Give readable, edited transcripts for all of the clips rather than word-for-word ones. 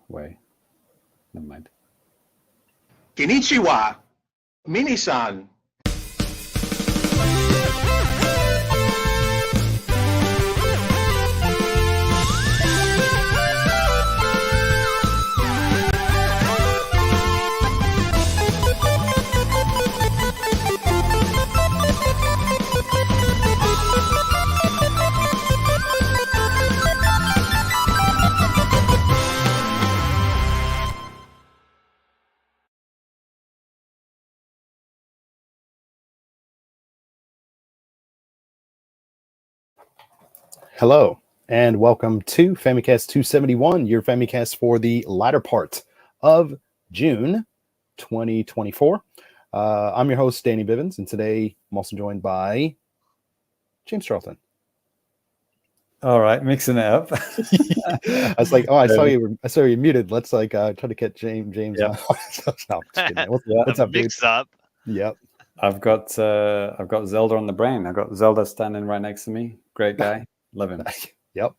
way. Never mind. Konnichiwa, Minisan. Hello, and welcome to Famicast 271, your Famicast for the latter part of June 2024. I'm your host, Danny Bivens, and today I'm also joined by James Charlton. All right, mixing it up. I was like, I saw you muted. Let's try to get James Yep. on. No, just kidding. What's up, dude? Mix up. Yep. I've got Zelda on the brain. I've got Zelda standing right next to me. Great guy. Love him. Yep.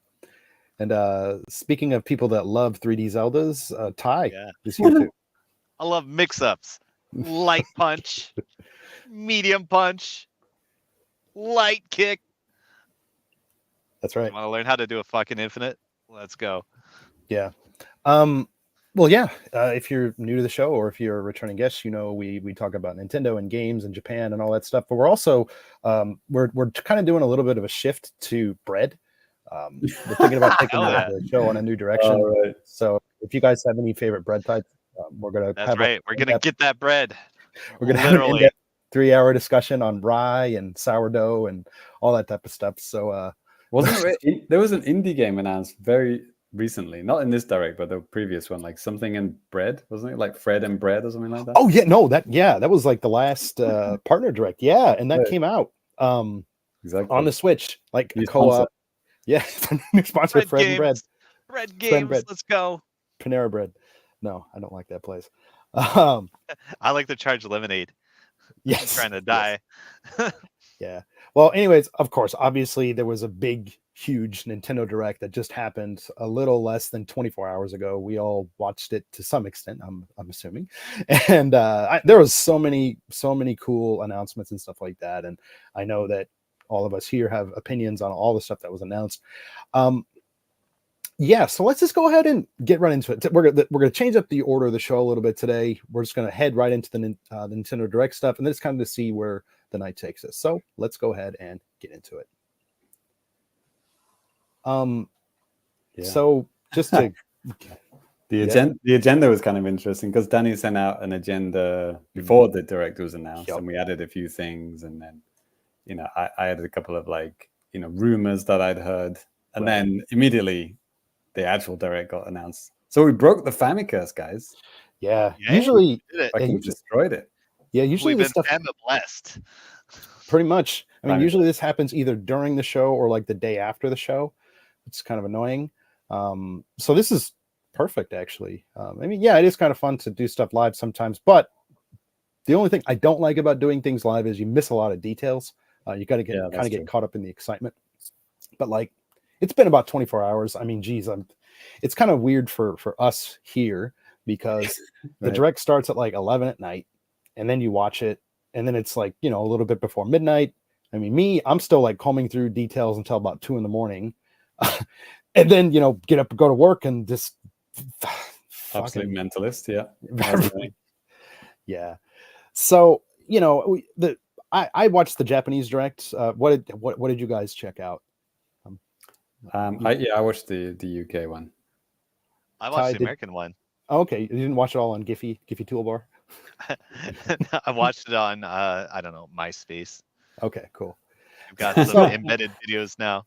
And speaking of people that love 3D Zeldas, Ty is here too. I love mix-ups. Light punch, medium punch, light kick. That's right. Want to learn how to do a fucking infinite? Let's go. Yeah. Well, yeah. If you're new to the show or if you're a returning guest, you know we talk about Nintendo and games and Japan and all that stuff. But we're also we're kind of doing a little bit of a shift to bread. We're thinking about taking the show on a new direction. Right. So if you guys have any favorite bread types, we're gonna. We're gonna get that bread. We're gonna have an in-depth 3-hour discussion on rye and sourdough and all that type of stuff. So there was an indie game announced very recently, not in this direct, but the previous one, like something in bread, wasn't it? Like Fred and Bread or something like that. Oh yeah, no, that was like the last partner direct. Yeah, and that came out exactly on the Switch, like a co-op. Yeah, new sponsor, Fred and Bread. Bread Games, let's go. Panera Bread. No, I don't like that place. I like to charge lemonade. Yes. I'm trying to die. Yes. Yeah. Well, anyways, of course, obviously there was a big, huge Nintendo Direct that just happened a little less than 24 hours ago. We all watched it to some extent, I'm assuming. And there was so many cool announcements and stuff like that. And I know that all of us here have opinions on all the stuff that was announced. Yeah, so let's just go ahead and get right into it. We're gonna change up the order of the show a little bit today. We're just gonna head right into the Nintendo Direct stuff, and then it's kind of to see where the night takes us. So let's go ahead and get into it. So just to the agenda was kind of interesting because Danny sent out an agenda before the Direct was announced, and we added a few things, and then I added a couple of rumors that I'd heard, and then immediately the actual Direct got announced. So we broke the Famicast, guys. Yeah. Usually you destroyed it. Yeah, usually we've this stuff blessed. Pretty much. I mean, usually this happens either during the show or like the day after the show. It's kind of annoying. So this is perfect, actually. I mean, yeah, it is kind of fun to do stuff live sometimes, but the only thing I don't like about doing things live is you miss a lot of details. You got to get caught up in the excitement. But like, it's been about 24 hours. I mean, geez, it's kind of weird for us here because the Direct starts at like 11 at night, and then you watch it, and then it's like, a little bit before midnight. I mean, I'm still like combing through details until about 2 a.m. And then, get up and go to work and just absolute mentalist. Yeah. Yeah. So, I watched the Japanese Direct. What did you guys check out? I watched the UK one. I watched the American one. Oh, okay, you didn't watch it all on Giphy Toolbar? I watched it on I don't know, MySpace. Okay, cool. I've got some embedded videos now.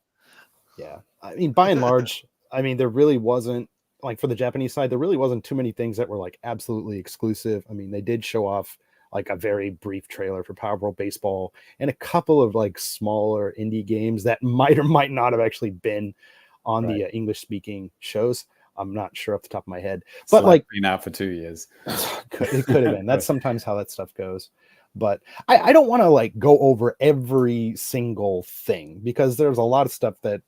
Yeah, I mean, by and large, there really wasn't, like, for the Japanese side, there really wasn't too many things that were like absolutely exclusive. I mean, they did show off like a very brief trailer for Powerball Baseball and a couple of like smaller indie games that might or might not have actually been on the English speaking shows. I'm not sure off the top of my head, but like been out for 2 years. It could have been. That's sometimes how that stuff goes. But I don't want to like go over every single thing because there's a lot of stuff that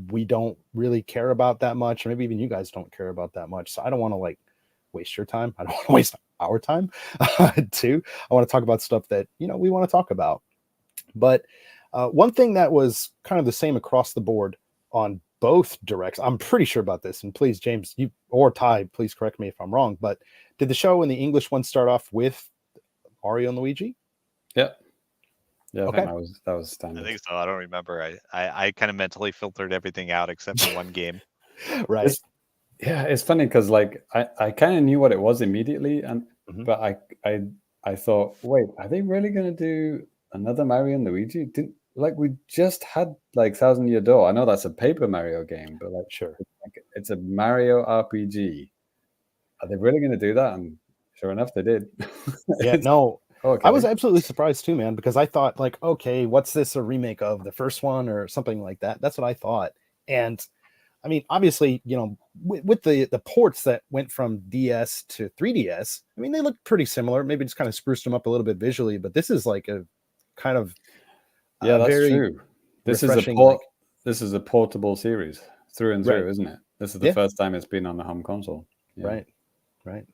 we don't really care about that much, or maybe even you guys don't care about that much. So I don't want to like waste your time. I don't want to waste our time too. I want to talk about stuff that, you know, we want to talk about. But one thing that was kind of the same across the board on both directs, I'm pretty sure about this, and please, James, you or Ty, please correct me if I'm wrong, but did the show and the English one start off with Mario and Luigi? Yeah. Yeah, I Okay. think that was standard. I think so. I don't remember. I kind of mentally filtered everything out except for one game. Right. It's funny because like I kind of knew what it was immediately, and but I thought, wait, are they really gonna do another Mario and Luigi? Like we just had like Thousand Year Door. I know that's a Paper Mario game, but like Sure, it's a Mario RPG. Are they really gonna do that? And sure enough, they did. Yeah, no. Okay. I was absolutely surprised too, man, because I thought like, okay, what's this, a remake of the first one or something like that? That's what I thought. And I mean, obviously, you know, with the ports that went from DS to 3DS, I mean, they look pretty similar. Maybe just kind of spruced them up a little bit visually, but this is like a kind of that's very true. This is a portable series through and through, isn't it? This is the first time it's been on the home console. Yeah. Right.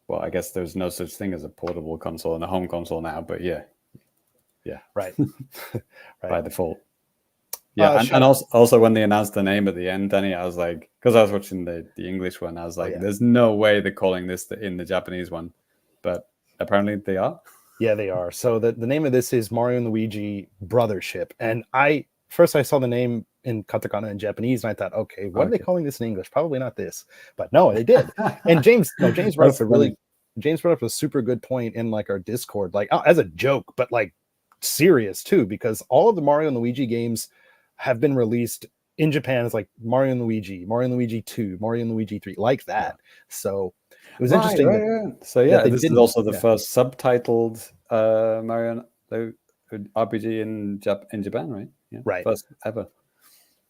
Well, I guess there's no such thing as a portable console and a home console now, but yeah. Right. By default. Yeah, and also when they announced the name at the end, Danny, I was like, because I was watching the English one, I was like, there's no way they're calling this in the Japanese one, but apparently they are. Yeah, they are. So the name of this is Mario and Luigi Brothership, and I saw the name in katakana in Japanese, and I thought, okay, what are they calling this in English? Probably not this, but no, they did. And James brought up a super good point in like our Discord, like as a joke, but like serious too, because all of the Mario and Luigi games have been released in Japan as like Mario and Luigi 2, Mario and Luigi 3, like that. So it was interesting. So this is also the first subtitled Mario RPG in Japan, right? Yeah, right. First ever.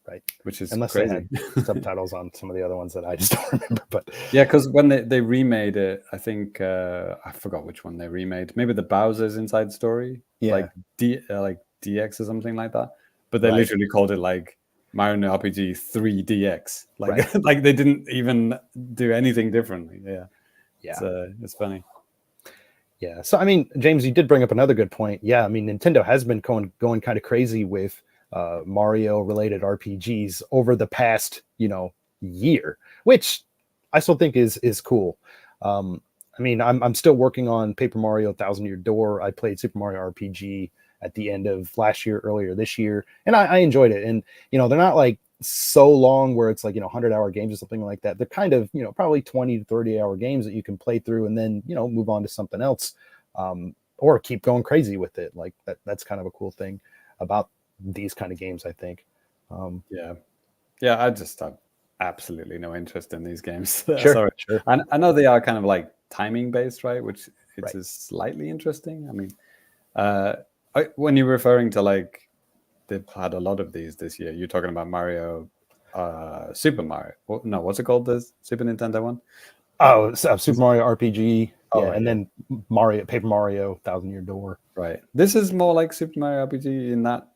Right. Which is unless crazy. They had subtitles on some of the other ones that I just don't remember. But yeah, because when they remade it, I think I forgot which one they remade. Maybe the Bowser's Inside Story, like DX or something like that. But they literally called it like Mario RPG 3DX. Like like they didn't even do anything differently. Yeah. It's funny. Yeah. So I mean, James, you did bring up another good point. Yeah, I mean, Nintendo has been going kind of crazy with Mario related RPGs over the past, year, which I still think is cool. I mean, I'm still working on Paper Mario Thousand Year Door. I played Super Mario RPG at the end of last year, earlier this year, and I enjoyed it. And they're not like so long where it's like 100-hour games or something like that. They're kind of probably 20 to 30-hour games that you can play through and then move on to something else, or keep going crazy with it. Like that's kind of a cool thing about these kind of games, I think. I just have absolutely no interest in these games. Sure. And I know they are kind of like timing based, right? Which is slightly interesting. I mean, when you're referring to like they've had a lot of these this year, you're talking about Mario, Super Mario. No, what's it called? The Super Nintendo one? Oh, Super Mario RPG. And then Paper Mario Thousand Year Door. Right. This is more like Super Mario RPG in that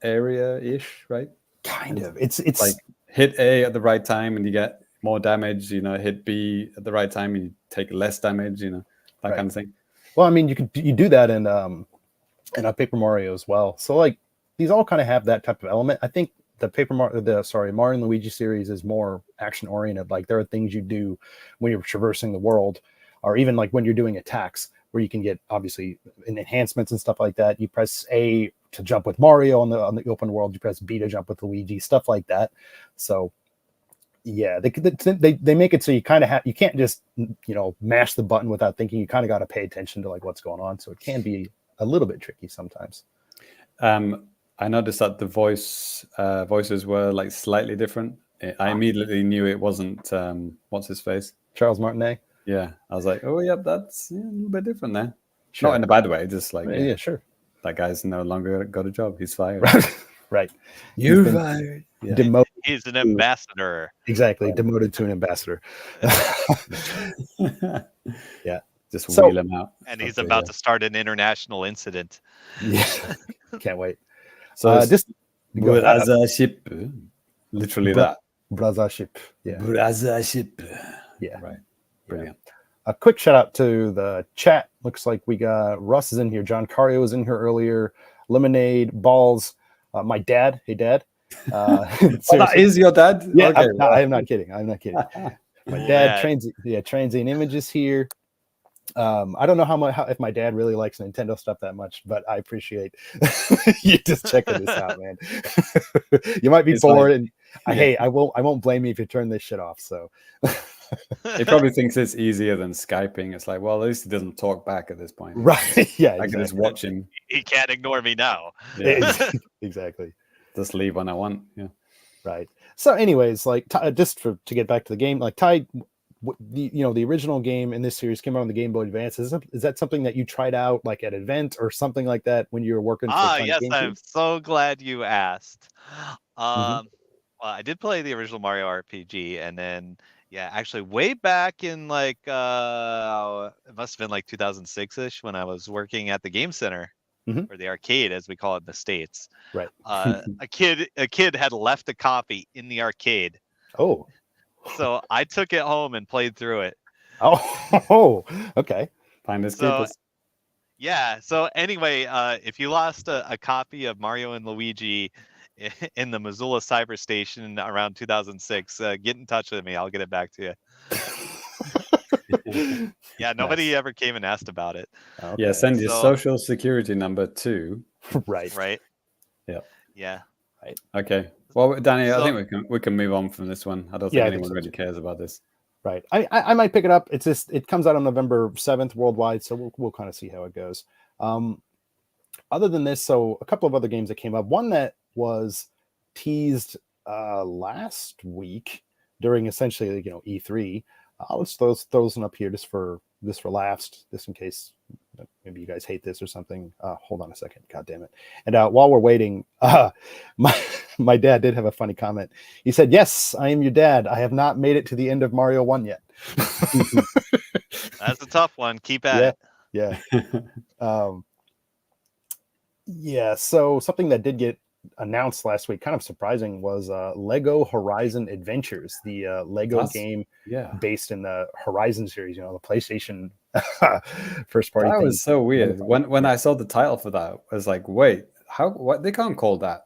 area-ish, right? Kind of. It's like hit A at the right time and you get more damage. Hit B at the right time and you take less damage. That kind of thing. Well, I mean, you do that in a Paper Mario as well. So like these all kind of have that type of element. I think the Mario and Luigi series is more action oriented. Like there are things you do when you're traversing the world, or even like when you're doing attacks, where you can get obviously enhancements and stuff like that. You press A to jump with Mario on the open world. You press B to jump with Luigi, stuff like that. So yeah, they make it so you kind of you can't just mash the button without thinking. You kind of got to pay attention to like what's going on. So it can be a little bit tricky sometimes. I noticed that the voices were like slightly different. I immediately knew it wasn't what's his face, Charles Martinet. Yeah, I was like, oh, yep, that's a little bit different there. Sure. Not in a bad way, just like yeah, sure. That guy's no longer got a job. He's fired. Right. You're fired. Yeah. Demoted. He's an ambassador. Exactly. Demoted to an ambassador. Yeah. Just wheel him out. And he's about to start an international incident. Yeah. Can't wait. So just as a ship. Literally that. Brothership. Yeah. Brothership. Yeah. Right. Brilliant. A quick shout out to the chat. Looks like we got Russ is in here. John Cario was in here earlier. Lemonade, Balls. My dad. Hey, Dad. That is your dad? Yeah, okay, I'm not kidding. I'm not kidding. My dad, Transient Images here. I don't know how if my dad really likes Nintendo stuff that much, but I appreciate you just checking this out, man. You might be bored, and hey, I won't blame you if you turn this shit off. So he probably thinks it's easier than Skyping. It's like, well, at least he doesn't talk back at this point. Right? Yeah, I can just watch him. He can't ignore me now. Yeah. Exactly. Just leave when I want. Yeah. Right. So, anyways, like just to get back to the game, like Ty, the original game in this series came out on the Game Boy Advance. Is that something that you tried out like at event or something like that when you were working? Yes, I'm so glad you asked. Well, I did play the original Mario RPG, and then actually way back in like it must have been like 2006ish when I was working at the Game Center. Or the arcade, as we call it in the States. Right. A kid had left a copy in the arcade. Oh. So I took it home and played through it. Oh, okay. Finders keepers. Yeah. So anyway, if you lost a copy of Mario and Luigi in the Missoula Cyber Station around 2006, get in touch with me. I'll get it back to you. Yeah, nobody ever came and asked about it. Okay. Yeah, send your social security number too. Right. Yeah. Yeah. Right. Okay. Well, Danny, I think we can move on from this one. I don't think anyone really cares about this. Right. I might pick it up. It's just it comes out on November 7th worldwide, so we'll kind of see how it goes. Other than this, so a couple of other games that came up. One that was teased last week during essentially E3. Let's throw one up here just for laughs, just in case maybe you guys hate this or something. Hold on a second. God damn it. And while we're waiting, my dad did have a funny comment. He said, "Yes, I am your dad. I have not made it to the end of Mario 1 yet." That's a tough one. Keep at it. Yeah. So something that did get announced last week, kind of surprising, was Lego Horizon Adventures, the Lego game based in the Horizon series, the PlayStation first party. That was so weird. When I saw the title for that, I was like, wait, what? They can't call that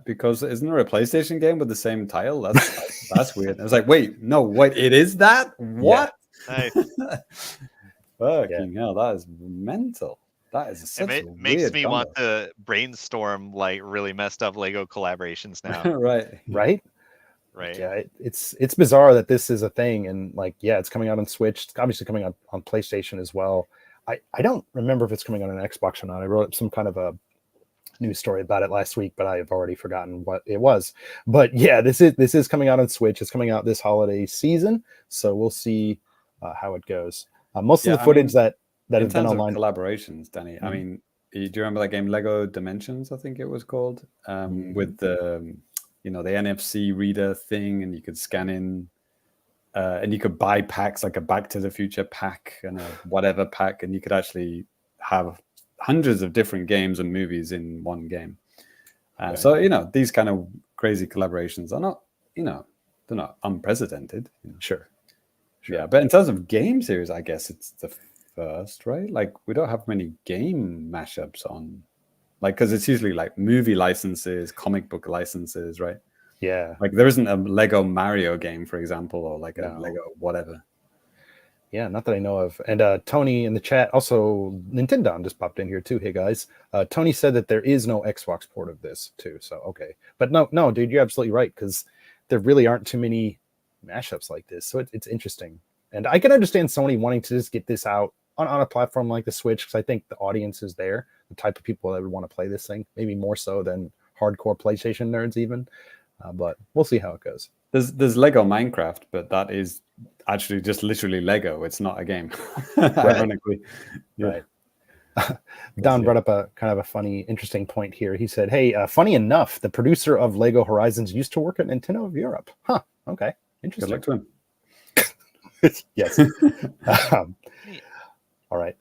because isn't there a PlayStation game with the same title? That's weird. I was like, wait, it is that? What? Yeah. Fucking hell, that is mental. That is such a weird makes me combo. want to brainstorm like really messed up Lego collaborations now. Right. Right. Yeah, it's bizarre that this is a thing, and it's coming out on Switch. It's obviously coming out on PlayStation as well. I don't remember if it's coming out on Xbox or not. I wrote up some kind of a news story about it last week, but I have already forgotten what it was. But yeah, this is coming out on Switch. It's coming out this holiday season, so we'll see how it goes. Most of the footage that has been online. Collaborations, Danny. I mean, do you remember that game Lego Dimensions? I think it was called, with the the NFC reader thing, and you could scan in, and you could buy packs like a Back to the Future pack and a whatever pack, and you could actually have hundreds of different games and movies in one game. So these kind of crazy collaborations are not they're not unprecedented. Sure. Yeah, but in terms of game series, I guess it's the first, right? Like we don't have many game mashups on, like, because it's usually like movie licenses, comic book licenses, right? Yeah, like there isn't a Lego Mario game, for example, or like a Lego whatever. Yeah, not that I know of. And Tony in the chat, also Nintendo just popped in here too. Hey guys, Tony said that there is no Xbox port of this too. So okay, but no, dude, you're absolutely right, because there really aren't too many mashups like this. So it's interesting, and I can understand Sony wanting to just get this out on a platform like the Switch, because I think the audience is there, the type of people that would want to play this thing, maybe more so than hardcore PlayStation nerds even. But we'll see how it goes. There's Lego Minecraft, but that is actually just literally Lego. It's not a game. Ironically. Right. Don brought up a kind of a funny, interesting point here. He said, hey, funny enough, the producer of Lego Horizons used to work at Nintendo of Europe. Huh. Okay. Interesting. Good luck to him. Yes. All right.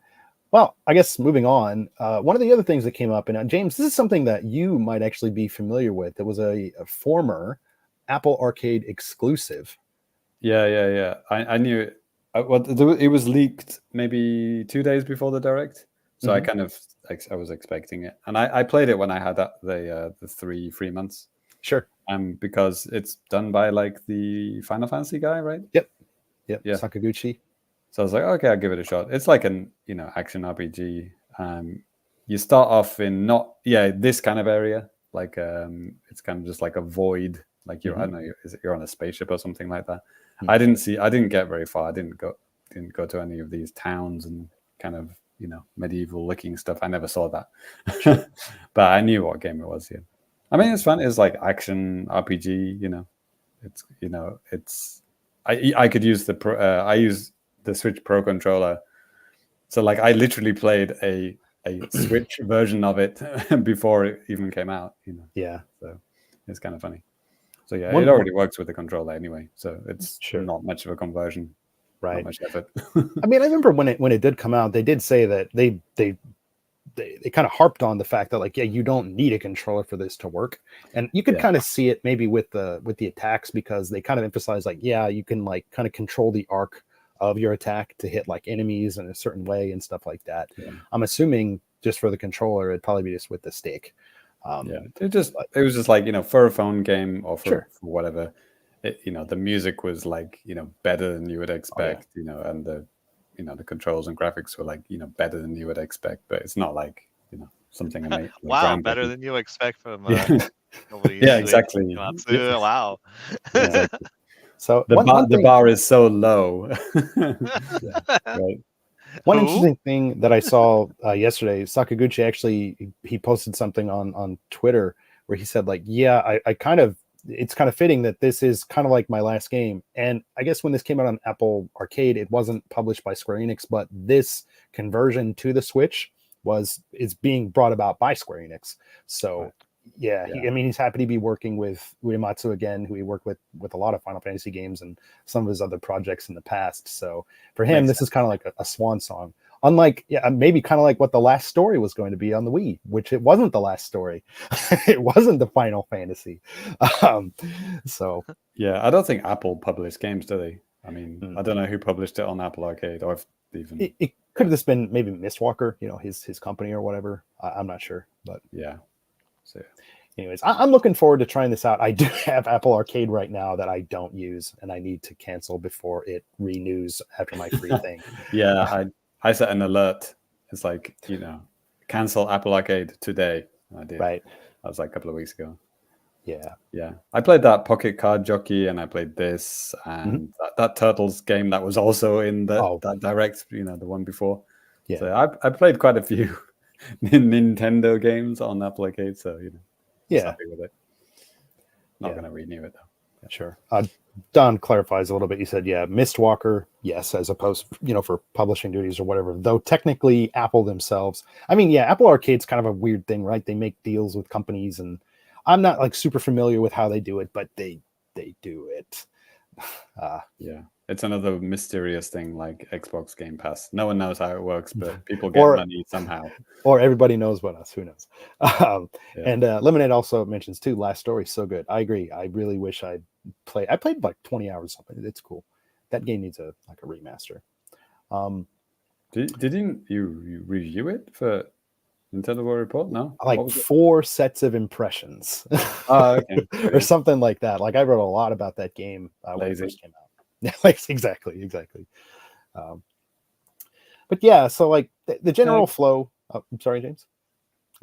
Well, I guess moving on, one of the other things that came up, and James, this is something that you might actually be familiar with. It was a former Apple Arcade exclusive. Yeah. I knew it. It was leaked maybe 2 days before the Direct, so I kind of I was expecting it, and I played it when I had the 3 free months. Sure. Because it's done by like the Final Fantasy guy, right? Yep. Yeah. Sakaguchi. So I was like, okay, I'll give it a shot. It's like an action RPG. You start off in this kind of area, like it's kind of just like a void, like I don't know, you're on a spaceship or something like that. I didn't get very far. I didn't go to any of these towns and kind of medieval looking stuff. I never saw that, but I knew what game it was. Yeah, I mean it's fun. It's like action RPG. It's I could use I use the Switch Pro controller, so like I literally played a Switch version of it before it even came out. Yeah, so it's kind of funny. So yeah, it already works with the controller anyway, so it's not much of a conversion, right? Not much effort. I mean, I remember when it did come out, they did say that they kind of harped on the fact that like, yeah, you don't need a controller for this to work, and you could kind of see it maybe with the attacks, because they kind of emphasize like, yeah, you can like kind of control the arc of your attack to hit like enemies in a certain way and stuff like that. I'm assuming just for the controller, it'd probably be just with the stick. It was just like for a phone game or for whatever. The music was like better than you would expect. And the controls and graphics were like better than you would expect. But it's not like something amazing. Wow, better than you expect from exactly. Wow. Exactly. So the bar is so low. Right. One interesting thing that I saw yesterday, Sakaguchi actually he posted something on Twitter where he said like, yeah, I kind of, it's kind of fitting that this is kind of like my last game. And I guess when this came out on Apple Arcade, it wasn't published by Square Enix, but this conversion to the Switch is being brought about by Square Enix. So he's happy to be working with Uematsu again, who he worked with a lot of Final Fantasy games and some of his other projects in the past. So for him, this is kind of like a swan song. Unlike, maybe kind of like what the last story was going to be on the Wii, which it wasn't the last story. It wasn't the Final Fantasy. So I don't think Apple published games, do they? I mean, I don't know who published it on Apple Arcade, or if even it could have just been maybe Mistwalker, his company or whatever. I'm not sure, but So anyways, I'm looking forward to trying this out. I do have Apple Arcade right now that I don't use, and I need to cancel before it renews after my free thing. I set an alert. It's like, cancel Apple Arcade today. I did. Right. That was like a couple of weeks ago. Yeah. I played that Pocket Card Jockey, and I played this, and that Turtles game that was also in that Direct, the one before. Yeah. So I played quite a few Nintendo games on Apple Arcade, so happy with it. Not going to renew it though. Sure. Don clarifies a little bit. He said, Mistwalker, yes, as opposed, for publishing duties or whatever. Though technically, Apple themselves, I mean, Apple Arcade's kind of a weird thing, right? They make deals with companies, and I'm not like super familiar with how they do it, but they do it. It's another mysterious thing like Xbox Game Pass. No one knows how it works, but people get money somehow. Or everybody knows about us. Who knows? And Lemonade also mentions too, Last Story, so good. I agree. I really wish I played like 20 hours of it. It's cool. That game needs a remaster. Didn't you review it for Nintendo World Report? No, like 4 sets of impressions. Okay. Or something like that. Like I wrote a lot about that game when it first came out. Exactly. But so like the general flow. Oh, I'm sorry, James.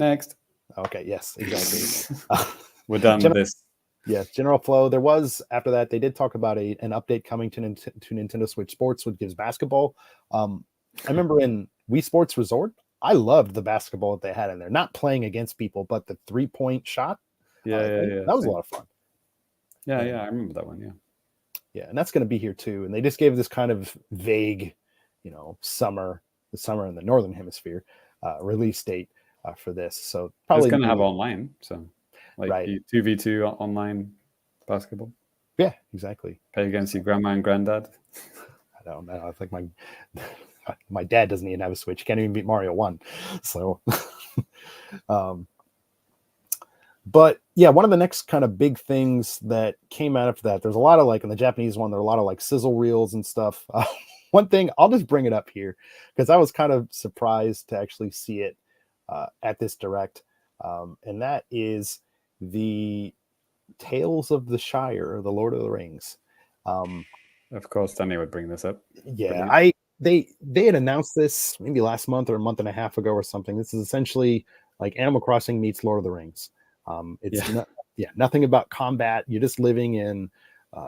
Next. Okay. Yes. Exactly. We're done with this. Yeah, general flow. There was, after that, they did talk about an update coming to Nintendo Switch Sports, which gives basketball. I remember in Wii Sports Resort, I loved the basketball that they had in there. Not playing against people, but the 3-point shot. That was a lot of fun. Yeah, I remember that one. Yeah, and that's going to be here too. And they just gave this kind of vague, the summer in the Northern Hemisphere release date for this. So probably it's going to have online. So like 2v2 online basketball. Yeah, exactly. Play against your grandma and granddad. I don't know. I think my dad doesn't even have a Switch. He can't even beat Mario 1. So, But yeah, one of the next kind of big things that came out of that, there's a lot of like in the Japanese one, there are a lot of like sizzle reels and stuff. One thing, I'll just bring it up here because I was kind of surprised to actually see it at this direct. And that is the Tales of the Shire, the Lord of the Rings. Of course, Danny would bring this up. Yeah, Brilliant. they had announced this maybe last month or a month and a half ago or something. This is essentially like Animal Crossing meets Lord of the Rings. It's nothing about combat. You're just living in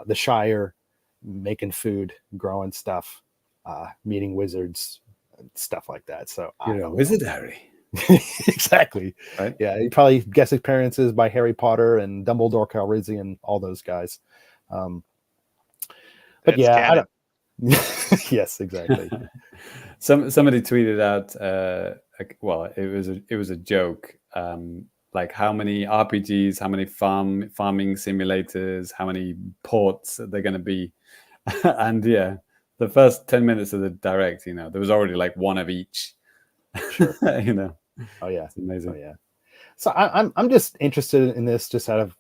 the Shire, making food, growing stuff, meeting wizards, stuff like that. So You're a wizard, Harry. Exactly. Right? Yeah, you probably guest appearances by Harry Potter and Dumbledore Calrissian, all those guys. But It's yeah, I canon. don't. Yes, exactly. Somebody tweeted out. Well, it was a joke. Like how many RPGs, how many farming simulators, how many ports they're going to be, and yeah, the first 10 minutes of the direct, there was already like one of each. Sure. Oh yeah, it's amazing. Oh yeah. So I'm just interested in this just out of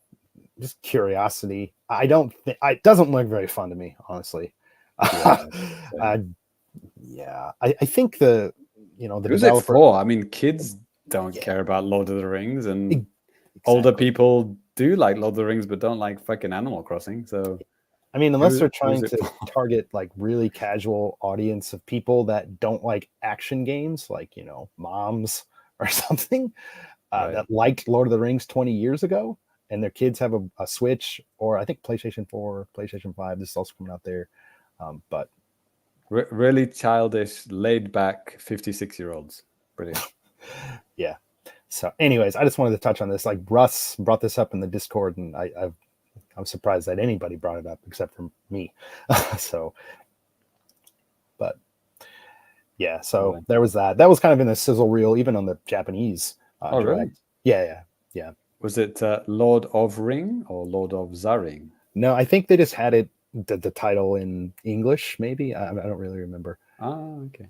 just curiosity. I don't think it doesn't look very fun to me, honestly. Yeah, I think the Who's it for? I mean, kids don't care about Lord of the Rings, and older people do like Lord of the Rings, but don't like fucking Animal Crossing. So, I mean, unless they're trying to target like really casual audience of people that don't like action games, like moms or something that liked Lord of the Rings 20 years ago, and their kids have a Switch or I think PlayStation 4, PlayStation 5. This is also coming out there, but really childish, laid back 56-year-olds. Brilliant. Yeah. So, anyways, I just wanted to touch on this. Like Russ brought this up in the Discord, and I'm surprised that anybody brought it up except for me. So, but yeah, so there was that. That was kind of in the sizzle reel, even on the Japanese. Oh, really? Yeah. Was it Lord of Ring or Lord of Zaring? No, I think they just had it the title in English. Maybe I don't really remember. Oh, okay.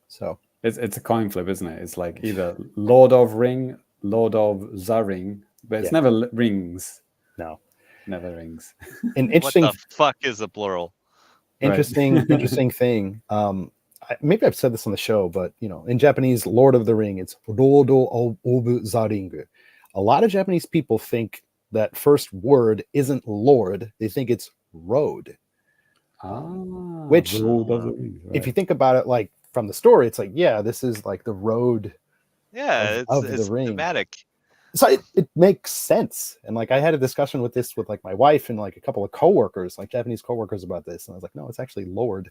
So it's a coin flip, isn't it? It's like either Lord of Ring, Lord of Zaring, but it's never rings. No, never rings. An interesting. What the fuck is a plural? Interesting thing. Maybe I've said this on the show, but in Japanese, Lord of the Ring, it's Rodo Obu Zaringu. A lot of Japanese people think that first word isn't Lord; they think it's road. Which, if you think about it, like from the story, it's like, yeah, this is like the road. Yeah, of it's the ring. thematic. So it makes sense. And like I had a discussion with this with like my wife and like a couple of coworkers, like Japanese coworkers, about this, and I was like, no, it's actually Lord.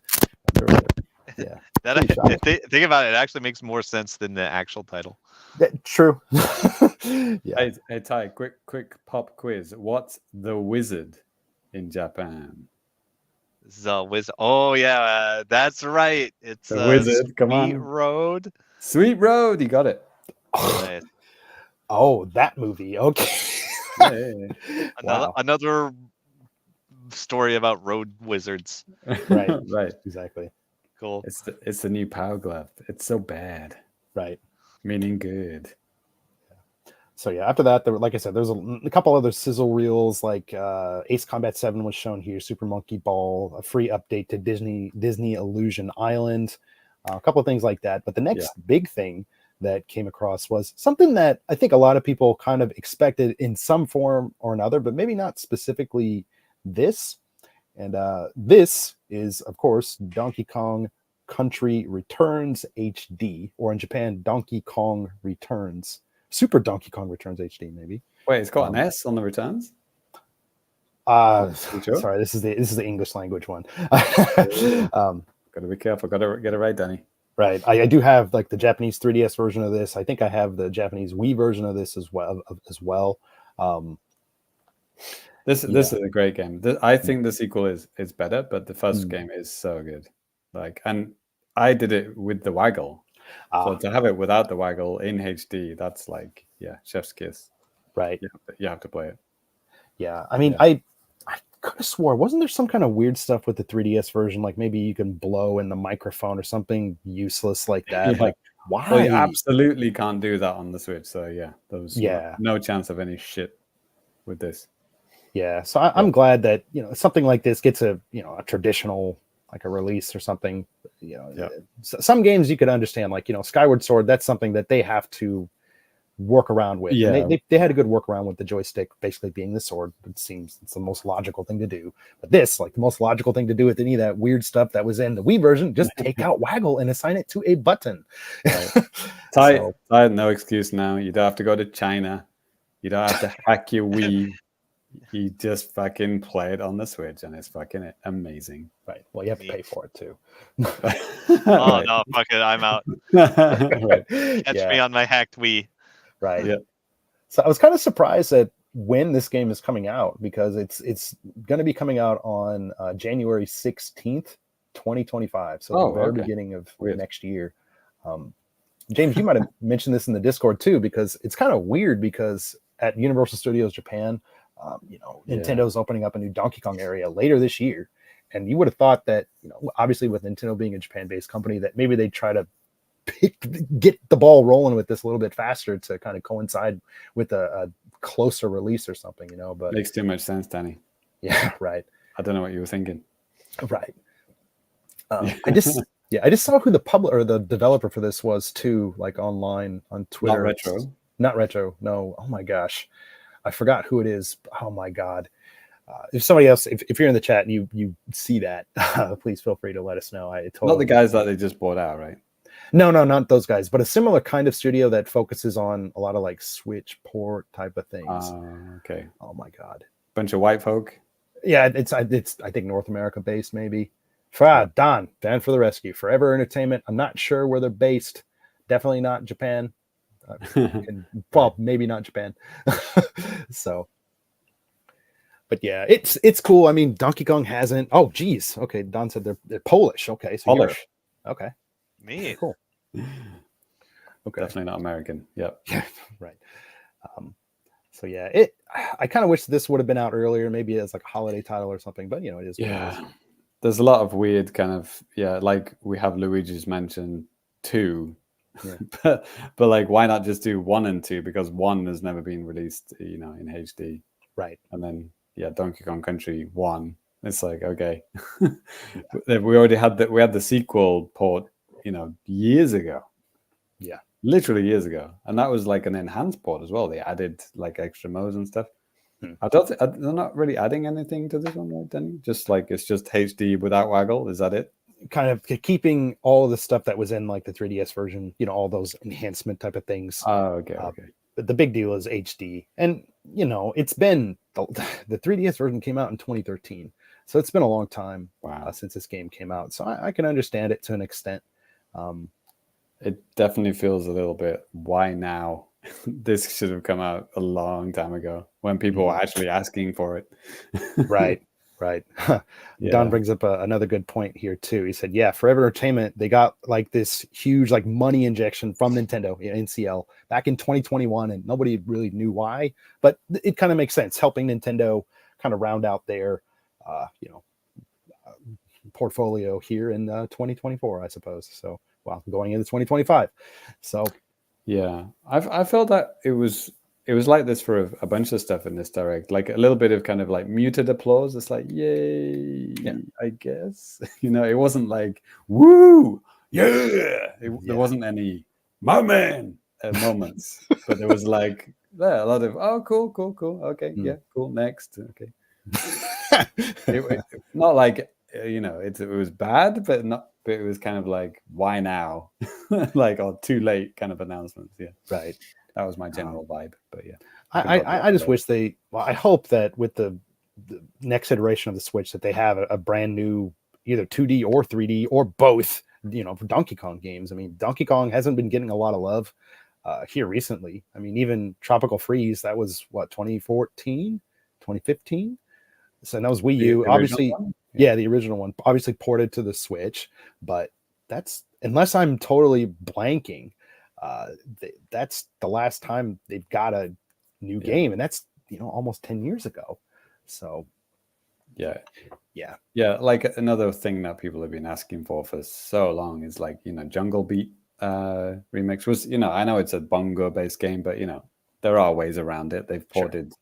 Yeah. Think about it, it actually makes more sense than the actual title. True. Yeah. Hey Ty, quick pop quiz. What's the wizard in Japan? The wizard. Oh yeah, that's right. It's the wizard. Come on, Sweet Road. Sweet Road. You got it. Nice. Oh, that movie. Okay. Yeah. Another story about road wizards. Right. Right. Exactly. Cool. It's the new Power Glove. It's so bad. Right. Meaning good. So yeah, after that, like I said, there's a couple other sizzle reels, like Ace Combat 7 was shown here, Super Monkey Ball, a free update to Disney Illusion Island, a couple of things like that. But the next big thing that came across was something that I think a lot of people kind of expected in some form or another, but maybe not specifically this. And this is, of course, Donkey Kong Country Returns HD, or in Japan, Donkey Kong Returns. Super Donkey Kong Returns HD, maybe. Wait, it's got an S on the returns? Sure? Sorry, this is the English language one. Gotta be careful. Gotta get it right, Danny. Right. I do have like the Japanese 3DS version of this. I think I have the Japanese Wii version of this as well. This is a great game. I think the sequel is better, but the first game is so good. Like, and I did it with the waggle. So to have it without the waggle in HD, that's like, chef's kiss. Right. You have to play it. Yeah. I mean, I could have swore, wasn't there some kind of weird stuff with the 3DS version? Like maybe you can blow in the microphone or something useless like that. Like, why? Well, you absolutely can't do that on the Switch. So there was no chance of any shit with this. Yeah, so I'm glad that something like this gets a a traditional like a release or something. Some games you could understand, like Skyward Sword. That's something that they have to work around with. Yeah, and they had a good workaround with the joystick basically being the sword. It seems it's the most logical thing to do. But this, like the most logical thing to do with any of that weird stuff that was in the Wii version, just take out waggle and assign it to a button. Right. I no excuse now. You don't have to go to China. You don't have to hack your Wii. You just fucking play it on the Switch, and it's fucking amazing. Right. Well, you have to pay for it too. Oh no, fuck it, I'm out. Right. Catch me on my hacked Wii. Right. Yeah. So I was kind of surprised at when this game is coming out, because it's going to be coming out on January 16th, 2025. So the very beginning of next year. James, you might have mentioned this in the Discord too, because it's kind of weird because at Universal Studios Japan, Nintendo's opening up a new Donkey Kong area later this year. And you would have thought that, obviously with Nintendo being a Japan-based company, that maybe they'd try to get the ball rolling with this a little bit faster to kind of coincide with a closer release or something, but makes too much sense, Danny. Yeah, right. I don't know what you were thinking. Right. I just saw who the publisher or the developer for this was too, like online on Twitter. Not Retro. No. Oh my gosh. I forgot who it is. Oh my God. If somebody else, if you're in the chat and you see that, please feel free to let us know. Not the guys that they just bought out, right? No, not those guys, but a similar kind of studio that focuses on a lot of like Switch port type of things. Okay. Oh my God. Bunch of white folk. Yeah, it's I think North America based maybe. Dan for the rescue. Forever Entertainment. I'm not sure where they're based. Definitely not Japan. Well, maybe not Japan. So, but yeah, it's cool. I mean, Donkey Kong hasn't. Oh, geez. Okay, Don said they're Polish. Okay, so Polish. Okay. Me. Cool. Okay. Definitely not American. Yep. Yeah. Right. So yeah, I kind of wish this would have been out earlier, maybe as like a holiday title or something. But it is. Yeah. There's a lot of weird kind of like we have Luigi's Mansion 2. Yeah. but like, why not just do 1 and 2? Because 1 has never been released, in HD. Right. And then Donkey Kong Country 1. It's like, okay. We already had we had the sequel port, years ago. Yeah. Literally years ago. And that was like an enhanced port as well. They added like extra modes and stuff. They're not really adding anything to this one, right, Danny? Just like it's just HD without waggle. Is that it? Kind of keeping all the stuff that was in like the 3DS version, all those enhancement type of things. Oh, okay. But the big deal is HD. And, it's been the 3DS version came out in 2013. So it's been a long time since this game came out. So I can understand it to an extent. It definitely feels a little bit, why now? This should have come out a long time ago when people were actually asking for it. Right. Don brings up another good point here too. He said, Forever Entertainment, they got like this huge like money injection from Nintendo, NCL, back in 2021, and nobody really knew why, but it kind of makes sense, helping Nintendo kind of round out their portfolio here in 2024, I suppose. So going into 2025. So I felt that it was like this for a bunch of stuff in this direct, like a little bit of kind of like muted applause. It's like, yay, I guess. It wasn't like, woo, there wasn't any my man moments, but there was like a lot of, oh, cool, okay, cool, next, okay. Not like it was bad, but it was kind of like, why now? Like, or too late kind of announcements. Right. That was my general vibe. But I just wish I hope that with the next iteration of the Switch that they have a brand new either 2D or 3D or both, for Donkey Kong games. I mean, Donkey Kong hasn't been getting a lot of love here recently. I mean, even Tropical Freeze, that was 2014, 2015. So that was Wii U, obviously. The original one, obviously ported to the Switch, but that's, unless I'm totally blanking, that's the last time they've got a new game, and that's almost 10 years ago. So like another thing that people have been asking for so long is like Jungle Beat remix was, I know it's a bongo based game, but there are ways around it. They've ported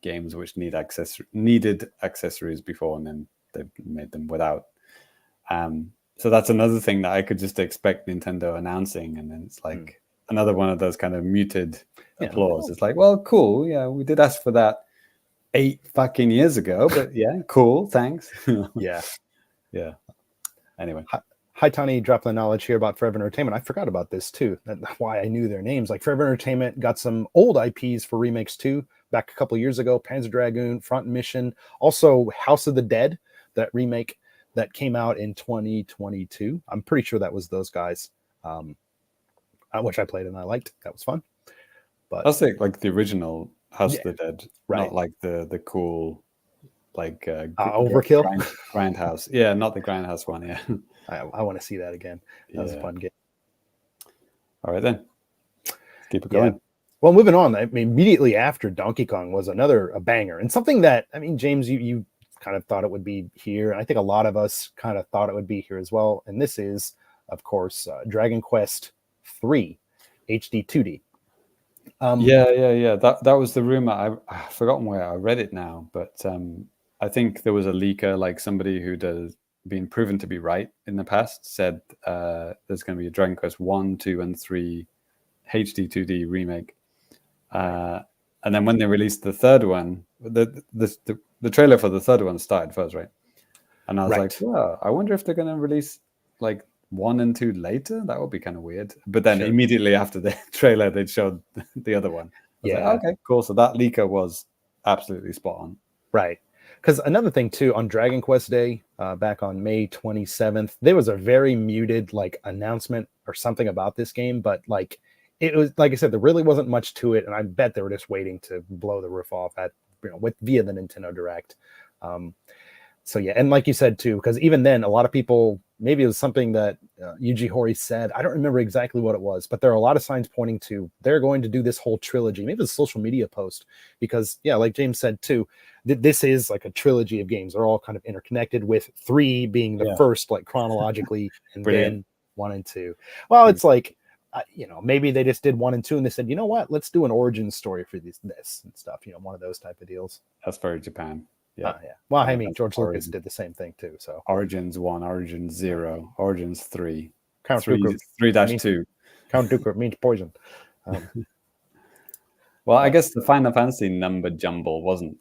games which needed accessories before, and then they made them without. So that's another thing that I could just expect Nintendo announcing, and then it's like another one of those kind of muted applause. It's like, well, cool, yeah, we did ask for that 8 fucking years ago, but yeah, cool, thanks. Yeah. Anyway. Hi, Tony, dropped the knowledge here about Forever Entertainment. I forgot about this too. That's why I knew their names. Like Forever Entertainment got some old IPs for remakes too, back a couple years ago. Panzer Dragoon, Front Mission, also House of the Dead, that remake that came out in 2022. I'm pretty sure that was those guys, which I played and I liked. That was fun. But that's like the original House of the Dead, right? Not like the cool like Overkill Grindhouse. Yeah, not the Grindhouse one. Yeah, I want to see that again. That was a fun game. All right then, let's keep it going. Well, moving on. I mean, immediately after Donkey Kong was a banger, and something that, I mean, James, you kind of thought it would be here, and I think a lot of us kind of thought it would be here as well. And this is, of course, Dragon Quest 3 HD 2D. Yeah. That was the rumor. I've forgotten where I read it now, but I think there was a leaker, like somebody who'd been proven to be right in the past, said there's going to be a Dragon Quest 1, 2, and 3 HD 2D remake. And then when they released the third one, the trailer for the third one started first, right? And I was like, well, I wonder if they're going to release like 1 and 2 later. That would be kind of weird. But then immediately after the trailer, they showed the other one. I was like, okay, cool. So that leaker was absolutely spot on. Right. Because another thing too, on Dragon Quest Day, back on May 27th, there was a very muted like announcement or something about this game, but like it was, like I said, there really wasn't much to it, and I bet they were just waiting to blow the roof off at via the Nintendo Direct. So yeah, and like you said too, because even then, a lot of people, maybe it was something that Yuji Horii said. I don't remember exactly what it was, but there are a lot of signs pointing to they're going to do this whole trilogy. Maybe it's a social media post, because like James said too, this is like a trilogy of games. They're all kind of interconnected, with 3 being the first, like chronologically, and then 1 and 2. Well, it's like, maybe they just did 1 and 2 and they said, you know what, let's do an origin story for this and stuff. One of those type of deals. That's very Japan. Yeah. Well, I mean, George Lucas did the same thing too. So Origins 1, Origins 0, Origins 3, Count 3-2. Count Dooku means poison. Well, I guess the Final Fantasy number jumble wasn't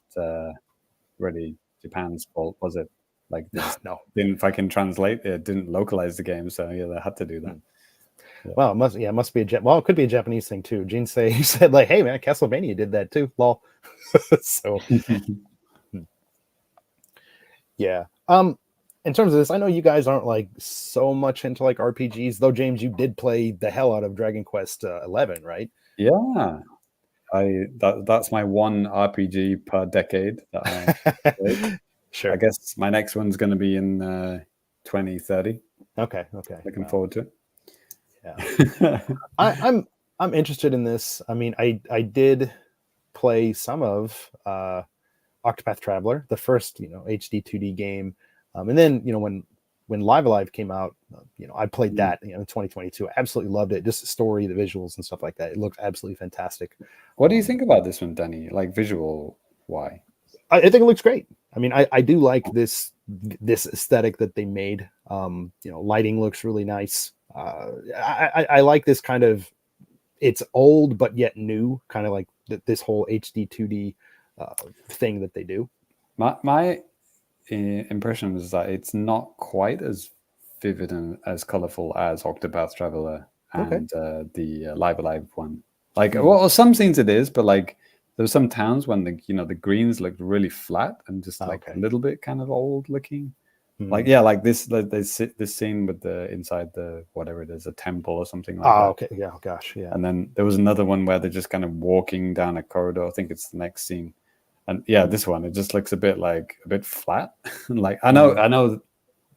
really Japan's fault, was it? Like, no, didn't fucking translate. It didn't localize the game, so they had to do that. Yeah. Well, it must be it could be a Japanese thing too. Gene said like, hey man, Castlevania did that too. Lol. So. Yeah. In terms of this, I know you guys aren't like so much into like RPGs, though. James, you did play the hell out of Dragon Quest 11, right? Yeah. That's my one RPG per decade that I played. Sure. I guess my next one's going to be in 2030. Okay. Looking forward to it. Yeah. I'm interested in this. I mean, I did play some of Octopath Traveler, the first HD 2D game, and then when Live Alive came out, I played that in 2022. I absolutely loved it. Just the story, the visuals, and stuff like that. It looked absolutely fantastic. What do you think about this one, Danny? Like visual, why? I think it looks great. I mean, I do like this aesthetic that they made. Lighting looks really nice. I like this kind of, it's old but yet new, kind of like this whole HD 2D thing that they do. My impression was that it's not quite as vivid and as colorful as Octopath Traveler and the Live Alive one. Like, well, some scenes it is, but like there were some towns when the greens looked really flat and just like a little bit kind of old looking. Like like this scene with the inside the whatever it is, a temple or something like that. Oh, okay, yeah, gosh, yeah. And then there was another one where they're just kind of walking down a corridor. I think it's the next scene. And this one, it just looks a bit flat. Like I know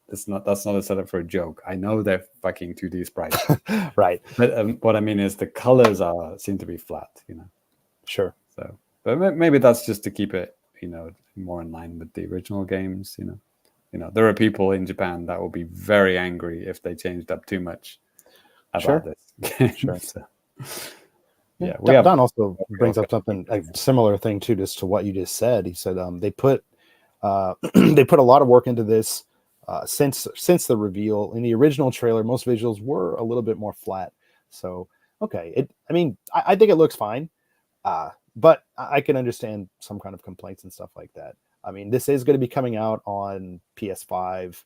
that's not a setup for a joke. I know they're fucking 2D sprites, right? But what I mean is the colors seem to be flat. Sure. So, but maybe that's just to keep it, more in line with the original games. There are people in Japan that will be very angry if they changed up too much about this game. Sure. So. Yeah, Don also brings up something a similar thing too, just to what you just said. He said they put they put a lot of work into this since the reveal. In the original trailer, most visuals were a little bit more flat. So okay, I think it looks fine, but I can understand some kind of complaints and stuff like that. I mean, this is going to be coming out on PS5,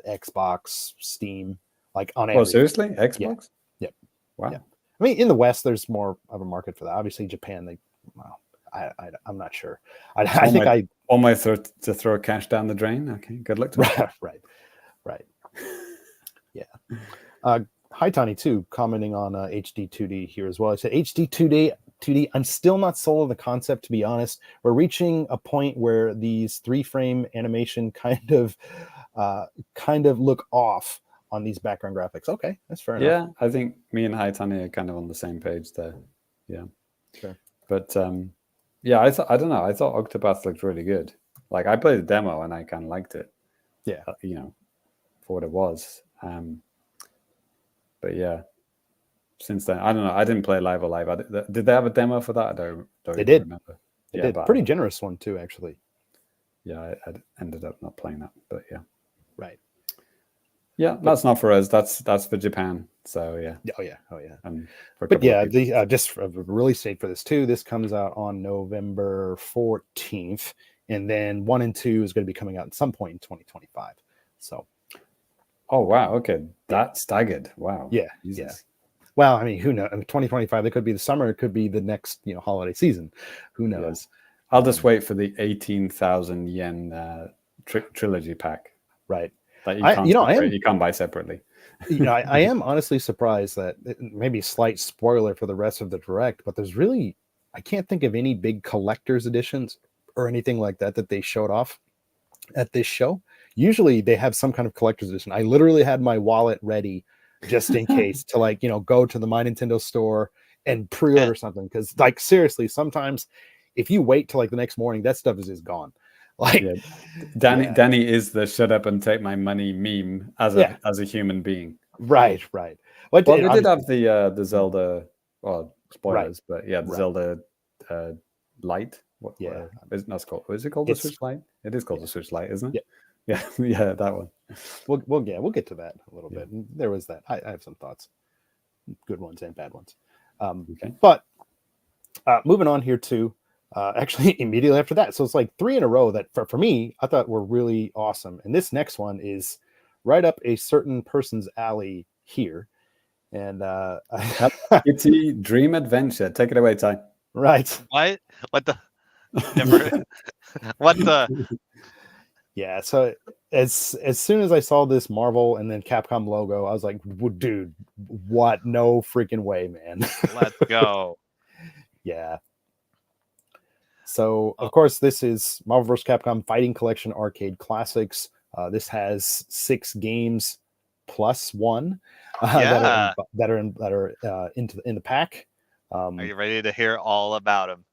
Xbox, Steam, like on everything. Oh, seriously? Xbox? Yep. Wow. Yeah. I mean, in the West, there's more of a market for that. Obviously, Japan, I'm not sure. I think I almost to throw cash down the drain. Okay, good luck to me. Right. Yeah. Hi, Tony, too, commenting on HD 2D here as well. I said HD 2D. I'm still not sold on the concept, to be honest. We're reaching a point where these 3-frame animation kind of look off on these background graphics. Okay, that's fair enough. Yeah, I think me and Haitani are kind of on the same page there. Yeah, sure. But yeah, I don't know. I thought Octopath looked really good. Like, I played the demo and I kind of liked it. Yeah, for what it was. But yeah, since then, I don't know. I didn't play Live Alive. Did they have a demo for that? I don't they did. remember. They did. Pretty generous one too, actually. Yeah, I ended up not playing that, but yeah. Right. Yeah, that's not for us. That's for Japan. So yeah. Oh yeah. But yeah, just a release date for this too. This comes out on November 14th, and then 1 and 2 is going to be coming out at some point in 2025. So. Oh wow. Okay, that's staggered. Wow. Yeah. Jesus. Yeah. Well, I mean, who knows? 2025. It could be the summer. It could be the next holiday season. Who knows? Yeah. I'll just wait for the 18,000 yen trilogy pack. Right. That you can't buy separately. I am honestly surprised that maybe slight spoiler for the rest of the direct, but I can't think of any big collector's editions or anything like that they showed off at this show. Usually they have some kind of collector's edition. I literally had my wallet ready just in case to go to the My Nintendo store and pre-order something. Because seriously, sometimes if you wait till the next morning, that stuff is just gone. Danny is the shut up and take my money meme as a human being. Right. Well, we did have the Zelda, well, spoilers, right. But yeah, the Zelda Lite. It's called. Is it called the Switch Lite? It is called the Switch Lite, isn't it? Yeah, that one. We'll get to that a little bit. There was that. I have some thoughts, good ones and bad ones. Okay. But moving on here to actually immediately after that, so it's 3 in a row that for me I thought were really awesome, and this next one is right up a certain person's alley here, and it's a Dream Adventure. Take it away, Ty. Right. What the? Never. What the? Yeah, so as soon as I saw this Marvel and then Capcom logo, I was like, dude, what? No freaking way, man. Let's go. Yeah. So, of course, this is Marvel vs. Capcom Fighting Collection Arcade Classics. This has 6 games plus 1 that are in the pack. Are you ready to hear all about them?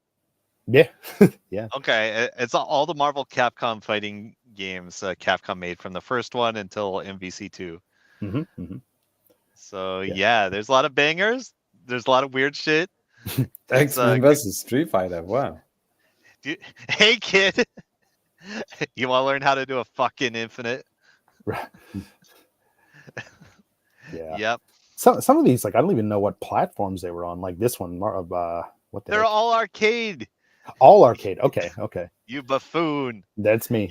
Yeah. Yeah. Okay, it's all the Marvel Capcom fighting games Capcom made from the first one until MVC2. Mm-hmm, mm-hmm. So yeah, there's a lot of bangers. There's a lot of weird shit. X-Men versus Street Fighter. Wow. Hey kid, you want to learn how to do a fucking infinite? Yeah. Yep. Some of these, I don't even know what platforms they were on. Like this one, what they're all arcade. All arcade. Okay. You buffoon. That's me.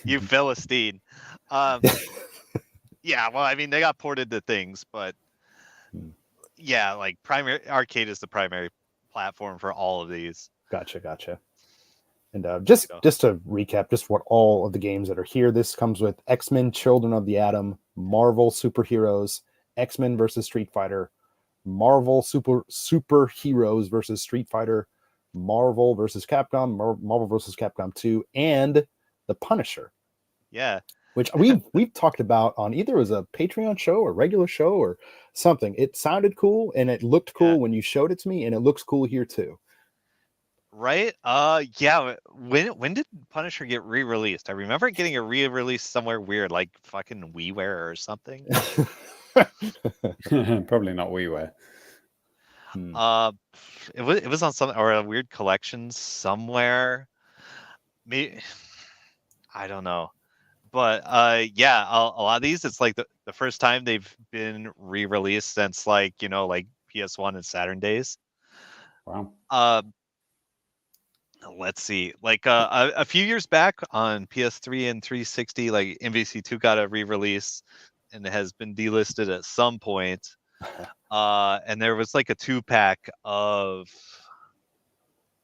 You Philistine. Yeah. Well, I mean, they got ported to things, but yeah, primary arcade is the primary platform for all of these. Gotcha. And just to recap, just what all of the games that are here. This comes with X-Men: Children of the Atom, Marvel Superheroes, X-Men versus Street Fighter, Marvel Superheroes versus Street Fighter, Marvel versus Capcom, Marvel versus Capcom 2, and The Punisher. Yeah. Which we've talked about on either as a Patreon show or regular show or something. It sounded cool and it looked cool when you showed it to me, and it looks cool here too. Right? Yeah. When did Punisher get re-released? I remember getting a re-release somewhere weird, like fucking WiiWare or something. Probably not WiiWare. It was on some or a weird collection somewhere. Maybe I don't know. But yeah, a lot of these, it's like the first time they've been re-released since like, like PS1 and Saturn days. Wow. Let's see. Like a few years back on PS3 and 360, like MVC2 got a re-release and it has been delisted at some point. And there was like a 2-pack of,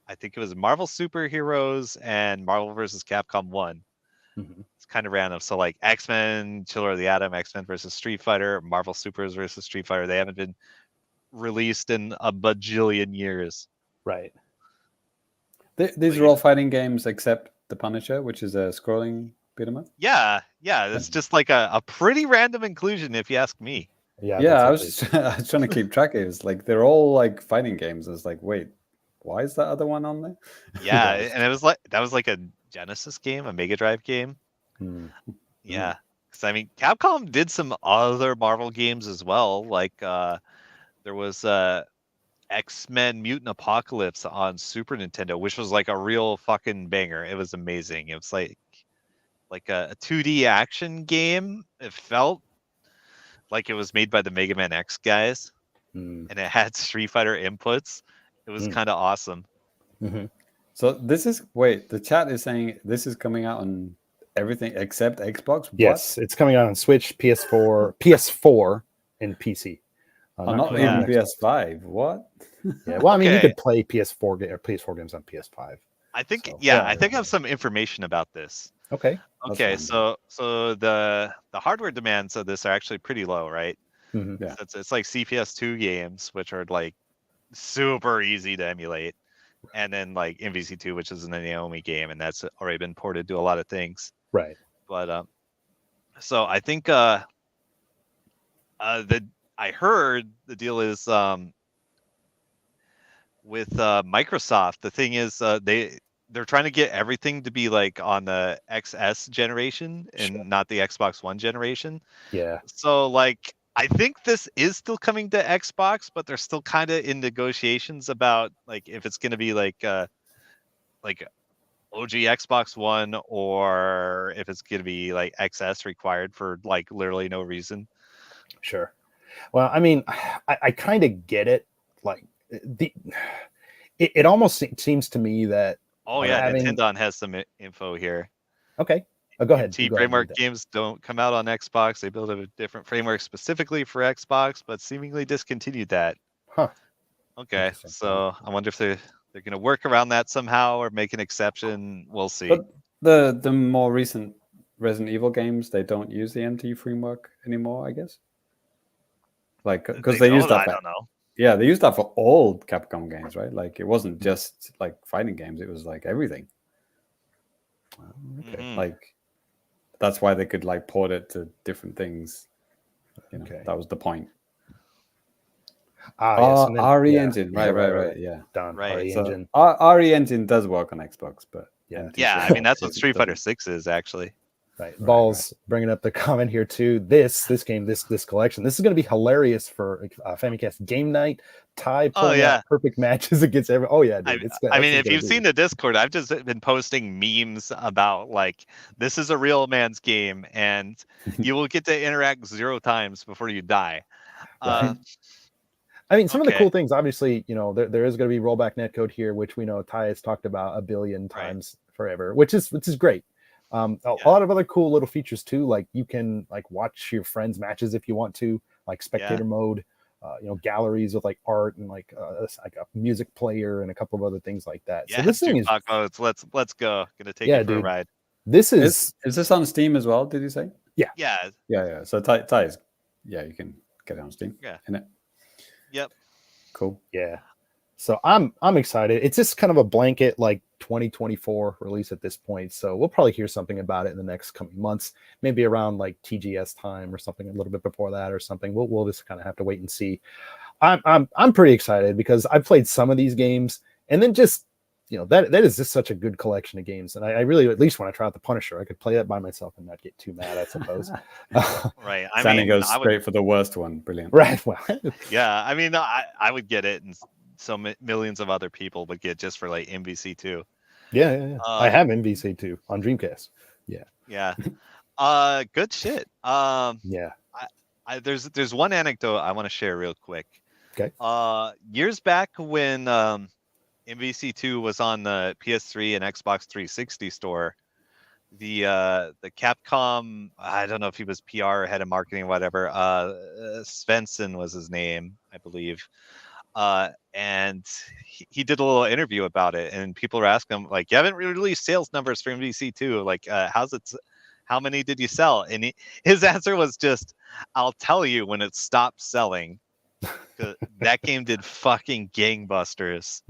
I think it was Marvel Superheroes and Marvel vs. Capcom 1. It's kind of random. So like X-Men, Chiller of the Atom, X-Men versus Street Fighter, Marvel Supers versus Street Fighter. They haven't been released in a bajillion years. Right. These are all fighting games except The Punisher, which is a scrolling beat 'em up. Yeah. It's just like a pretty random inclusion, if you ask me. Yeah. I was trying to keep track of it. It's like they're all like fighting games. It's like, wait, why is that other one on there? Yeah, and it was like that was like a Genesis game, a Mega Drive game. Yeah, because I mean, Capcom did some other Marvel games as well. Like there was X-Men Mutant Apocalypse on Super Nintendo, which was like a real fucking banger. It was amazing. It was like a 2D action game. It felt like it was made by the Mega Man X guys, and it had Street Fighter inputs. It was kind of awesome. So the chat is saying this is coming out on everything except Xbox? What? Yes, it's coming out on Switch, PS4, and PC. Not even PS5. What? Yeah, well, I mean, you could play PS4 games on PS5. I think, I think I have some information about this. Okay. So the hardware demands of this are actually pretty low, right? Yeah. It's like CPS2 games, which are like super easy to emulate, and then like MVC2, which is an Naomi game, and that's already been ported to a lot of things. Right. But so I think I heard the deal is with Microsoft. The thing is they're trying to get everything to be like on the XS generation and not the Xbox One generation. Yeah. So like I think this is still coming to Xbox, but they're still kind of in negotiations about like if it's going to be like OG Xbox One or if it's going to be like XS required for like literally no reason. Sure. Well, I mean, I kind of get it. Like it almost seems to me that. Oh yeah, Nintendo has some info here. Okay. Go ahead. Framework games don't come out on Xbox. They build a different framework specifically for Xbox, but seemingly discontinued that. Huh. Okay, so I wonder if they're going to work around that somehow or make an exception. We'll see. But the more recent Resident Evil games, they don't use the MT framework anymore, I guess. Like because they used that. I don't know. Yeah, they used that for all Capcom games, right? Like it wasn't just like fighting games; it was like everything. Okay. Like that's why they could like port it to different things. That was the point. RE Engine, right, yeah, done. Right, RE so Engine. RE Engine does work on Xbox, but yeah, I mean that's what Street Fighter 6 is actually. Right. Balls bringing up the comment here too. This game, this collection, this is going to be hilarious for Famicast game night. Ty pulling out perfect matches against every. Oh yeah, dude. I mean, if you've seen the Discord, I've just been posting memes about like this is a real man's game, and you will get to interact 0 times before you die. I mean, some of the cool things, obviously, there is going to be rollback netcode here, which we know Ty has talked about a billion times forever, which is great. A lot of other cool little features too, like you can like watch your friends' matches if you want to, like spectator mode, galleries with like art and like a music player and a couple of other things like that. Yeah, so this thing is modes. Let's go. Gonna take you for a ride. This is this on Steam as well? Did you say? Yeah. So Ty is you can get it on Steam. Yeah. Innit? Yep. Cool. Yeah. So I'm excited. It's just kind of a blanket like 2024 release at this point. So we'll probably hear something about it in the next coming months, maybe around like TGS time or something a little bit before that or something. We'll just kind of have to wait and see. I'm pretty excited because I've played some of these games and then just that is just such a good collection of games, and I really at least want to try out the Punisher. I could play that by myself and not get too mad, I suppose. Right. Sandy goes straight for the worst one. Brilliant. Right. Well, yeah. I mean, I would get it, and so millions of other people would get just for like MVC2. Yeah. I have MVC2 on Dreamcast. Yeah. Yeah. Good shit. Yeah. There's one anecdote I want to share real quick. Okay. Years back when MVC2 was on the PS3 and Xbox 360 store, the Capcom, I don't know if he was PR or head of marketing or whatever, Svensson was his name, I believe. And he did a little interview about it, and people were asking him, like, you haven't released sales numbers for MVC2, like, how many did you sell? And his answer was just, I'll tell you when it stopped selling. That game did fucking gangbusters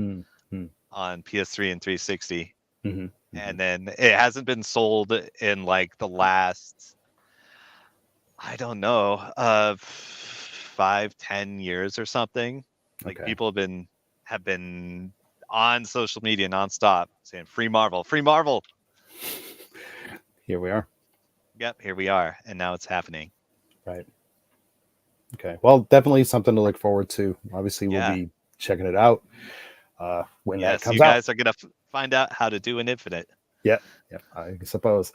on PS3 and 360. And then it hasn't been sold in like the last, I don't know, 5-10 years or something. Like people have been on social media nonstop saying free Marvel. Here we are. Yep, here we are, and now it's happening. Right. Okay. Well, definitely something to look forward to. Obviously, we'll be checking it out when that comes out. You guys are gonna find out how to do an Infinite. Yeah, I suppose.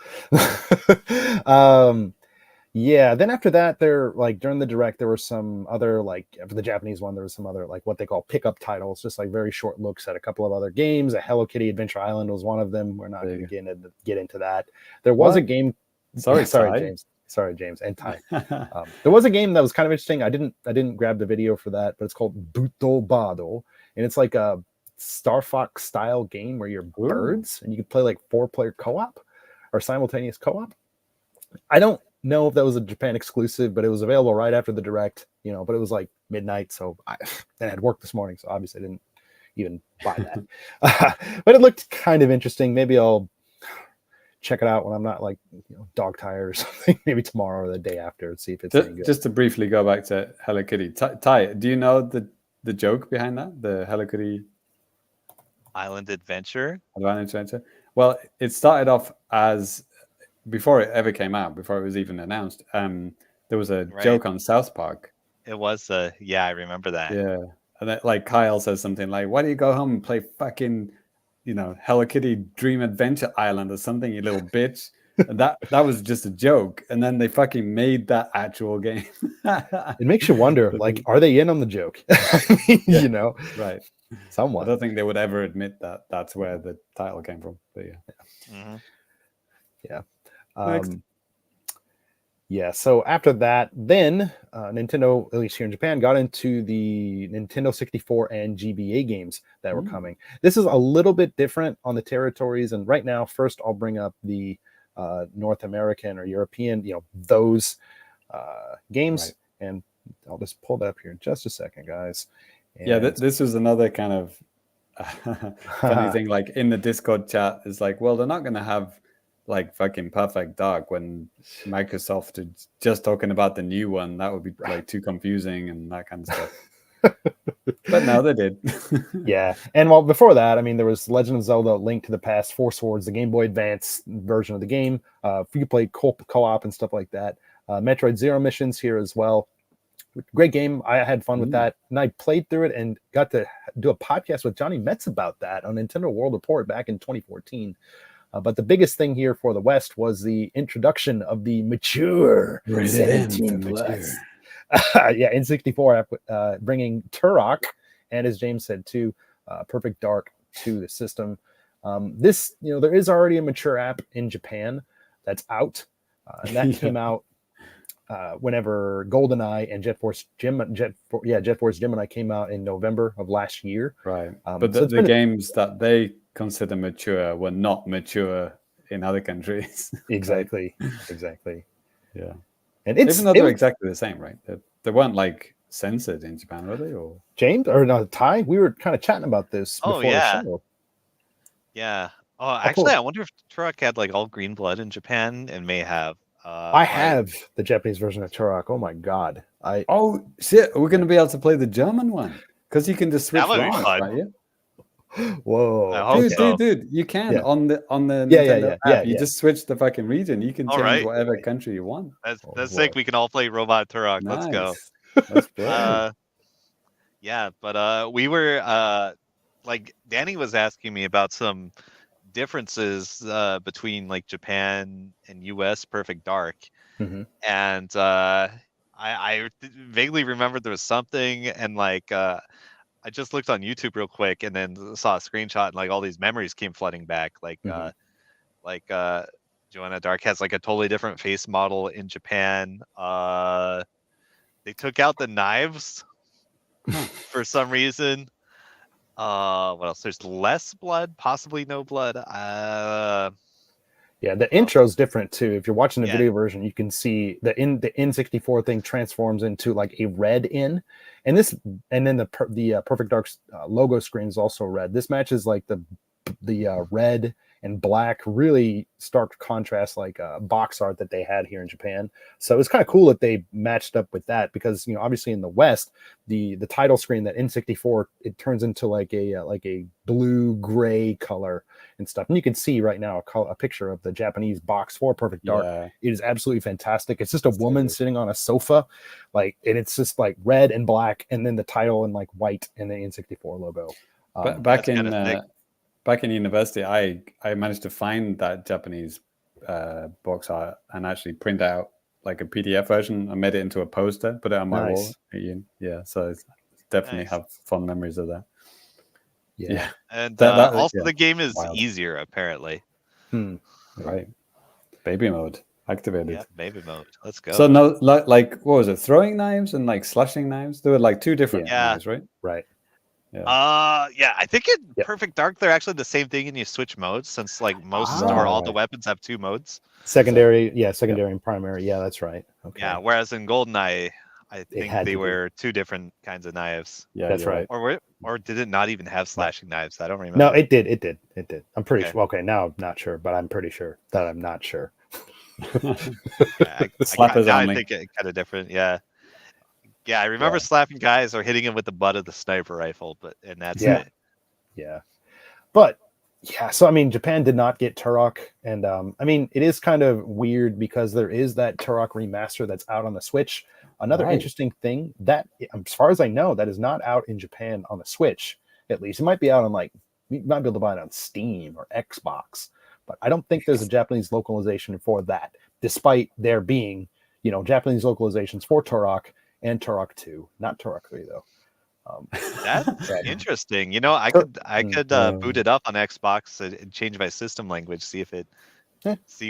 Yeah. Then after that, during the direct, there were some other after the Japanese one, there was some other what they call pickup titles, just like very short looks at a couple of other games. A Hello Kitty Adventure Island was one of them. We're not going to get into that. There was a game. Sorry, James. Sorry, James and Ty. There was a game that was kind of interesting. I didn't grab the video for that, but it's called Buto Bado, and it's like a Star Fox style game where you're birds and you can play like 4-player co-op or simultaneous co-op. I don't know if that was a Japan exclusive, but it was available right after the direct, but it was like midnight, so I had work this morning, so obviously I didn't even buy that. But it looked kind of interesting. Maybe I'll check it out when I'm not dog tired or something, maybe tomorrow or the day after, and see if it's any good. Just to briefly go back to Hello Kitty, Ty, do you know the joke behind that, the Hello Kitty Island Adventure? Well, it started off as, before it ever came out, before it was even announced, there was a joke on South Park. It was I remember that. Yeah, and then, Kyle says something like, "Why do you go home and play fucking, Hello Kitty Dream Adventure Island or something, you little bitch?" And that was just a joke, and then they fucking made that actual game. It makes you wonder, are they in on the joke? Right. Somewhat. I don't think they would ever admit that that's where the title came from. But so after that, then Nintendo, at least here in Japan, got into the Nintendo 64 and GBA games that were coming. This is a little bit different on the territories, and right now, first I'll bring up the North American or European, those games, and I'll just pull that up here in just a second, guys. And this was another kind of funny thing. In the Discord chat, is well, they're not going to have fucking Perfect Dark when Microsoft is just talking about the new one. That would be too confusing and that kind of stuff. But no, they did. Yeah. And before that, there was Legend of Zelda: Link to the Past, Four Swords, the Game Boy Advance version of the game. You could play co-op and stuff like that. Metroid Zero Missions here as well. Great game. I had fun with that, and I played through it and got to do a podcast with Johnny Metz about that on Nintendo World Report back in 2014. But the biggest thing here for the West was the introduction of the mature 17 plus. N64 bringing Turok, and as James said too, Perfect Dark to the system. This, there is already a mature app in Japan that's out, and that came out whenever GoldenEye and Jet Force Gemini came out in November of last year. Right, but the games that they consider mature were not mature in other countries. Exactly. Yeah, and even though they're exactly the same, right? They weren't censored in Japan, were they? Or James or no, Ty? We were kind of chatting about this before the show. Yeah. Oh, actually, I wonder if Turok had all green blood in Japan, and may have. I have the Japanese version of Turok. Oh my god! Oh shit! We're going to be able to play the German one because you can just switch that would be fun. right? Whoa. I hope so. Dude, you can Yeah. on the Yeah, Nintendo app. yeah, You yeah. just switch the fucking region. You can All change right. whatever country you want. That's sick. We can all play Robot Turok. Let's go. Nice. That's brilliant. Yeah, but we were like Danny was asking me about some differences between like Japan and US Perfect Dark. Mhm. And I vaguely remembered there was something, and like I just looked on YouTube real quick and then saw a screenshot, and like all these memories came flooding back. Like Joanna Dark has like a totally different face model in Japan. They took out the knives for some reason. What else? There's less blood, possibly no blood. Yeah, the intro's different too. If you're watching the Yeah. video version, you can see the N64 thing transforms into like a red N, and then the Perfect Dark's logo screen is also red. This matches like the red and black, really stark contrast, like box art that they had here in Japan. So it's kind of cool that they matched up with that, because obviously in the West, the title screen, that N64, it turns into like a blue gray color and stuff. And you can see right now a picture of the Japanese box for Perfect Dark. Yeah. It is absolutely fantastic. It's just a woman sitting on a sofa, and it's just like red and black, and then the title in like white and the N64 logo. But back in university, I managed to find that Japanese box art and actually print out like a PDF version. I made it into a poster, put it on my wall. Yeah, so it's definitely have fond memories of that. Yeah. And also the game is easier apparently. Right. Baby mode activated. Yeah, baby mode. Let's go. So no, like what was it? Throwing knives and like slashing knives. There were like two different knives, right? Right. Yeah. Yeah, I think in Perfect Dark they're actually the same thing, and you switch modes, since like most or all the weapons have two modes. Secondary and primary. Yeah, that's right. Okay. Yeah, whereas in GoldenEye, I think they were two different kinds of knives. Yeah, that's right. Or did it not even have slashing knives? I don't remember. No, it did. I'm pretty sure. Okay, now I'm not sure, but I'm pretty sure that I'm not sure. I think it kind of different. Yeah. Yeah, I remember slapping guys or hitting them with the butt of the sniper rifle, and that's it. Yeah. But yeah, so I mean, Japan did not get Turok, and I mean, it is kind of weird because there is that Turok remaster that's out on the Switch. Another interesting thing, that as far as I know, that is not out in Japan on the Switch. At least it might be out on you might be able to buy it on Steam or Xbox, but I don't think there's a Japanese localization for that, despite there being Japanese localizations for Turok and Turok 2, not Turok 3 though. That's interesting. I could boot it up on Xbox and change my system language, see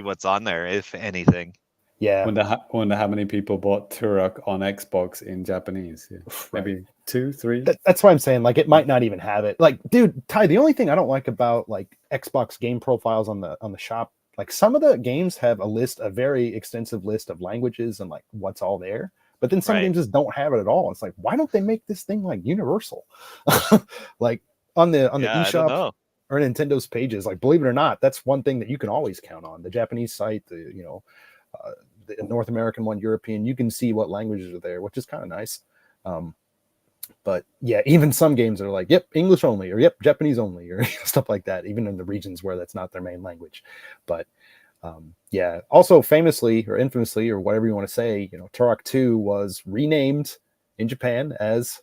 what's on there, if anything. Yeah. Wonder how many people bought Turok on Xbox in Japanese. Yeah. Maybe 2, 3. That's why I'm saying like it might not even have it. Like, dude, Ty, the only thing I don't like about like Xbox game profiles on the shop, like some of the games have a very extensive list of languages and like what's all there. But then some games just don't have it at all. It's like, why don't they make this thing like universal? Like on the eShop or Nintendo's pages, like believe it or not, that's one thing that you can always count on. The Japanese site, the North American one, European, you can see what languages are there, which is kind of nice. But yeah, even some games are like, yep, English only, or yep, Japanese only, or stuff like that, even in the regions where that's not their main language. But yeah, also famously or infamously or whatever you want to say, Turok 2 was renamed in Japan as,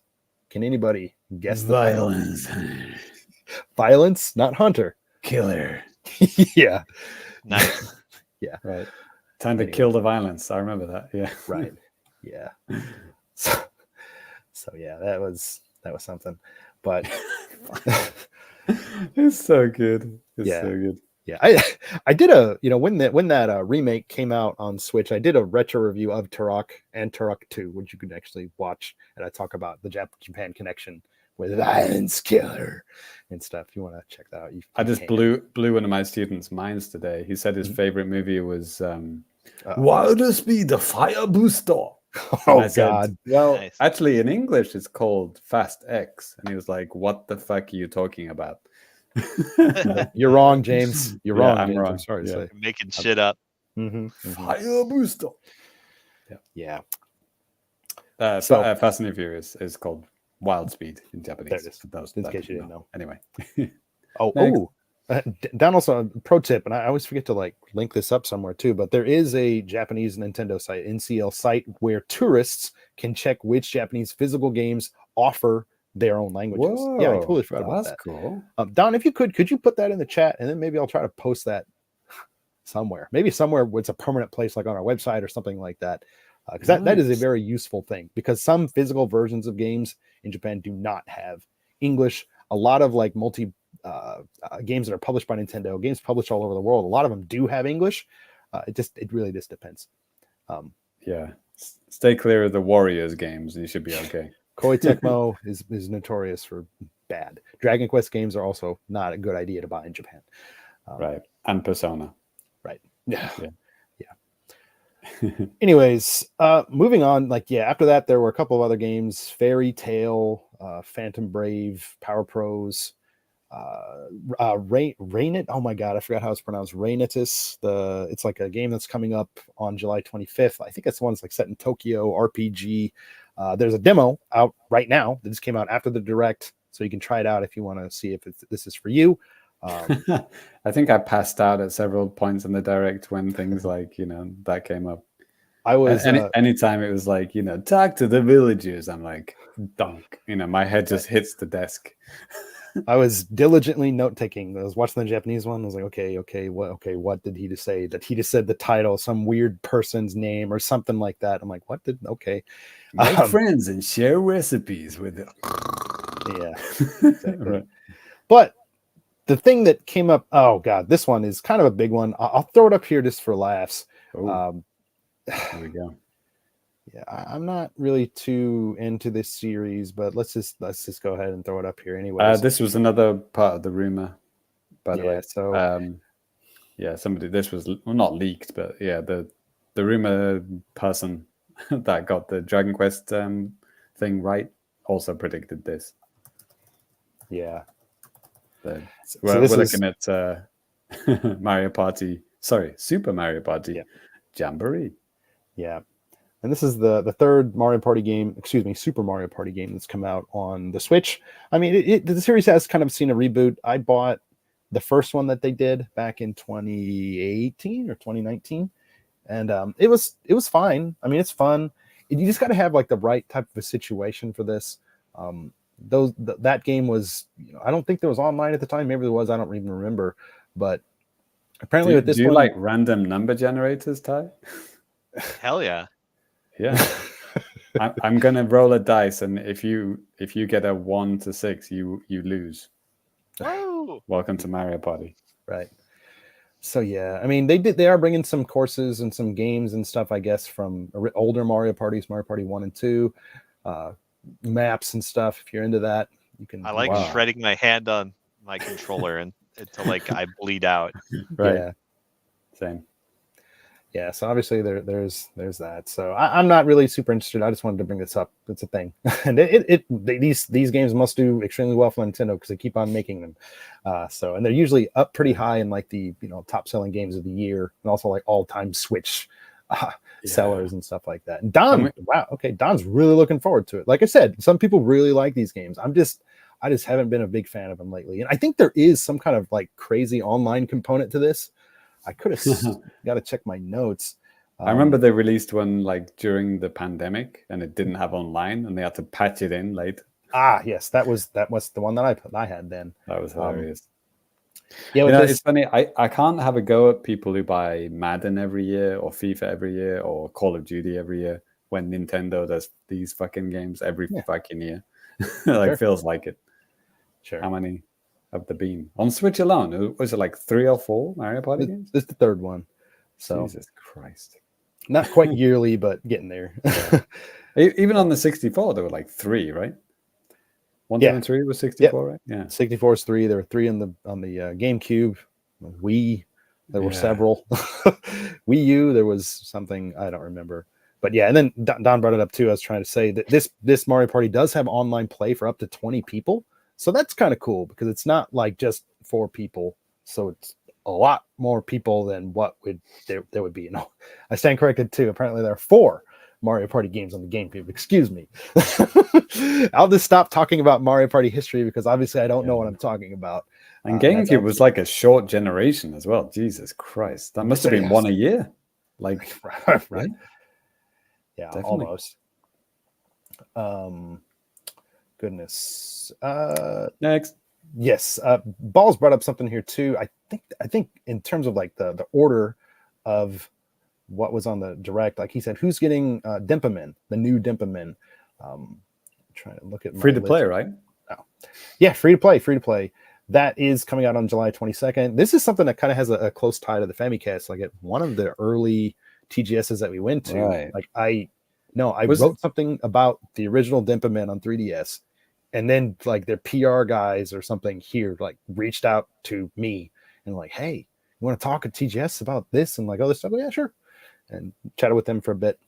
can anybody guess the Violence? Violence, not Hunter. Killer. Yeah. Nice. Yeah. Right. Time to kill the violence. I remember that. Yeah. Right. Yeah. So yeah, that was something. But it's so good. It's so good. Yeah, I did when that remake came out on Switch, I did a retro review of Turok and Turok 2, which you can actually watch, and I talk about the Japan connection with Violence Killer and stuff. If you want to check that out, I just blew one of my students' minds today. He said his favorite movie was Wilder Speed, the Fire Booster. Oh God! Well, actually, in English, it's called Fast X, and he was like, "What the fuck are you talking about?" You're wrong, James. You're wrong. I'm James. wrong. I'm sorry to say. You're making shit up. Fire Booster. Yeah. Fast and Furious is called Wild Speed in Japanese. There it is. Those, In case you didn't know. Anyway. Don also, pro tip, and I always forget to like link this up somewhere too, but there is a Japanese Nintendo site, NCL site, where tourists can check which Japanese physical games offer their own languages. Whoa, yeah, I totally forgot about that. That's cool. Don, if you could you put that in the chat, and then maybe I'll try to post that somewhere. Maybe somewhere where it's a permanent place, like on our website or something like that. Because that is a very useful thing, because some physical versions of games in Japan do not have English. A lot of like games that are published by Nintendo, games published all over the world, a lot of them do have English. It really just depends. Yeah, stay clear of the Warriors games, and you should be okay. Koei Tecmo is notorious for bad. Dragon Quest games are also not a good idea to buy in Japan. Right, and Persona. Right. Yeah. Anyways, moving on. After that, there were a couple of other games: Fairy Tail, Phantom Brave, Power Pros, Rainit. Oh my god, I forgot how it's pronounced. Rainitus. It's like a game that's coming up on July 25th. I think it's the one that's like set in Tokyo, RPG. There's a demo out right now that just came out after the direct, so you can try it out if you want to see if this is for you. I think I passed out at several points in the direct when things like that came up. I was anytime it was like talk to the villagers, I'm like dunk. My head just hits the desk. I was diligently note taking. I was watching the Japanese one. I was like, okay, what did he just say? That he just said the title, some weird person's name or something like that. I'm like, Make friends and share recipes with it. Yeah, exactly. Right. But the thing that came up, oh god, this one is kind of a big one. I'll throw it up here just for laughs. There we go. Yeah, I'm not really too into this series, but let's just go ahead and throw it up here anyway. This was another part of the rumor, by the way. So this was not leaked, but the rumor person that got the Dragon Quest thing right also predicted this. Yeah. We're looking at Mario Party. Sorry, Super Mario Party Jamboree. Yeah. And this is the third Super Mario Party game that's come out on the Switch. I mean, the series has kind of seen a reboot. I bought the first one that they did back in 2018 or 2019. And it was fine. I mean, it's fun. You just got to have like the right type of a situation for this. That game was, I don't think there was online at the time. Maybe there was. I don't even remember. But apparently with this one, do you like random number generators, Ty? Hell yeah. Yeah. I'm gonna roll a dice, and if you get a 1 to 6, you lose. Whoa. Welcome to Mario Party. Right. So yeah, I mean they are bringing some courses and some games and stuff, I guess, from older Mario Parties, Mario Party 1 and 2, maps and stuff. If you're into that, you can. I like shredding my hand on my controller until like I bleed out. Right. Yeah. Same. Yeah, so obviously there's that. So I'm not really super interested. I just wanted to bring this up. It's a thing, and these games must do extremely well for Nintendo because they keep on making them. And they're usually up pretty high in like the top selling games of the year, and also like all time Switch sellers and stuff like that. And Don's really looking forward to it. Like I said, some people really like these games. I just haven't been a big fan of them lately, and I think there is some kind of like crazy online component to this. I could have got to check my notes. I remember they released one like during the pandemic, and it didn't have online, and they had to patch it in later. Yes, that was the one that I had then. That was hilarious. It's funny. I can't have a go at people who buy Madden every year or FIFA every year or Call of Duty every year when Nintendo does these fucking games every fucking year. Feels like it. Sure. How many have there been on Switch alone? Was it like 3 or 4 Mario Party games? This is the third one. So Jesus Christ. Not quite yearly, but getting there. Even on the 64, there were like 3, right? 1, 2, and 3 was 64, right? Yeah. 64 is 3. There were 3 on the GameCube, Wii. There were several. Wii U, there was something I don't remember. But yeah, and then Don brought it up too. I was trying to say that this Mario Party does have online play for up to 20 people. So that's kind of cool because it's not like just 4 people. So it's a lot more people than what there would be. I stand corrected too. Apparently there are 4 Mario Party games on the GameCube. Excuse me. I'll just stop talking about Mario Party history because obviously I don't know what I'm talking about. And GameCube was like a short generation as well. Jesus Christ. That must have been one a year. Like, right. Yeah, definitely. Almost. Goodness. Next. Yes. Balls brought up something here too. I think in terms of like the order of what was on the direct, like he said, who's getting Dimpamin, the new Dimpamin? Trying to look at free to play, right? Oh. Yeah, free to play. That is coming out on July 22nd. This is something that kind of has a close tie to the Famicast. Like at one of the early TGSs that we went to, right. like I wrote something about the original Dimpamin on 3DS, and then like their PR guys or something here like reached out to me and like, hey, you want to talk at TGS about this and like other stuff? Yeah, sure. And chatted with them for a bit.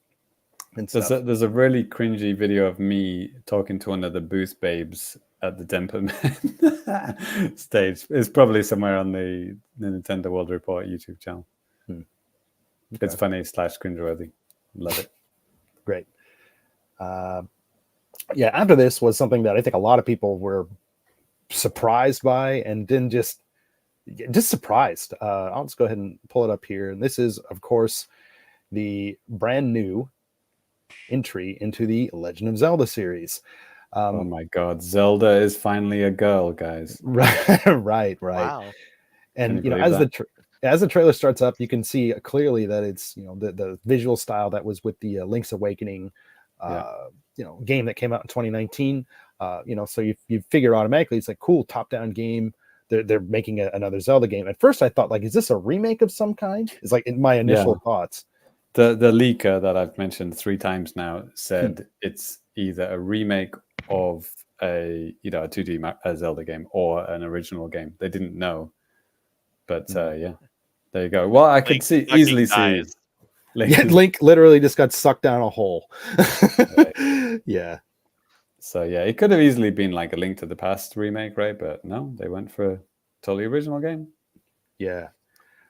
And there's a really cringy video of me talking to one of the booth babes at the Dimpamin stage. It's probably somewhere on the Nintendo World Report YouTube channel. Okay. It's funny / cringeworthy. Love it. Great. Yeah, after this was something that I think a lot of people were surprised by and didn't just surprised. I'll just go ahead and pull it up here. And this is, of course, the brand new entry into the Legend of Zelda series. Oh my God, Zelda is finally a girl, guys. Right. Wow. And you know, as the trailer starts up, you can see clearly that it's, you know, the visual style that was with the Link's Awakening you know, game that came out in 2019. You know, so you figure automatically it's like cool top-down game. They're making another Zelda game. At first I thought like, is this a remake of some kind? It's like in my initial thoughts. The leaker that I've mentioned 3 times now said it's either a remake of a 2D Zelda game or an original game. They didn't know, but yeah, there you go. Well, I could easily see Link literally just got sucked down a hole. Yeah. So yeah, it could have easily been like a Link to the Past remake, right? But no, they went for a totally original game. Yeah.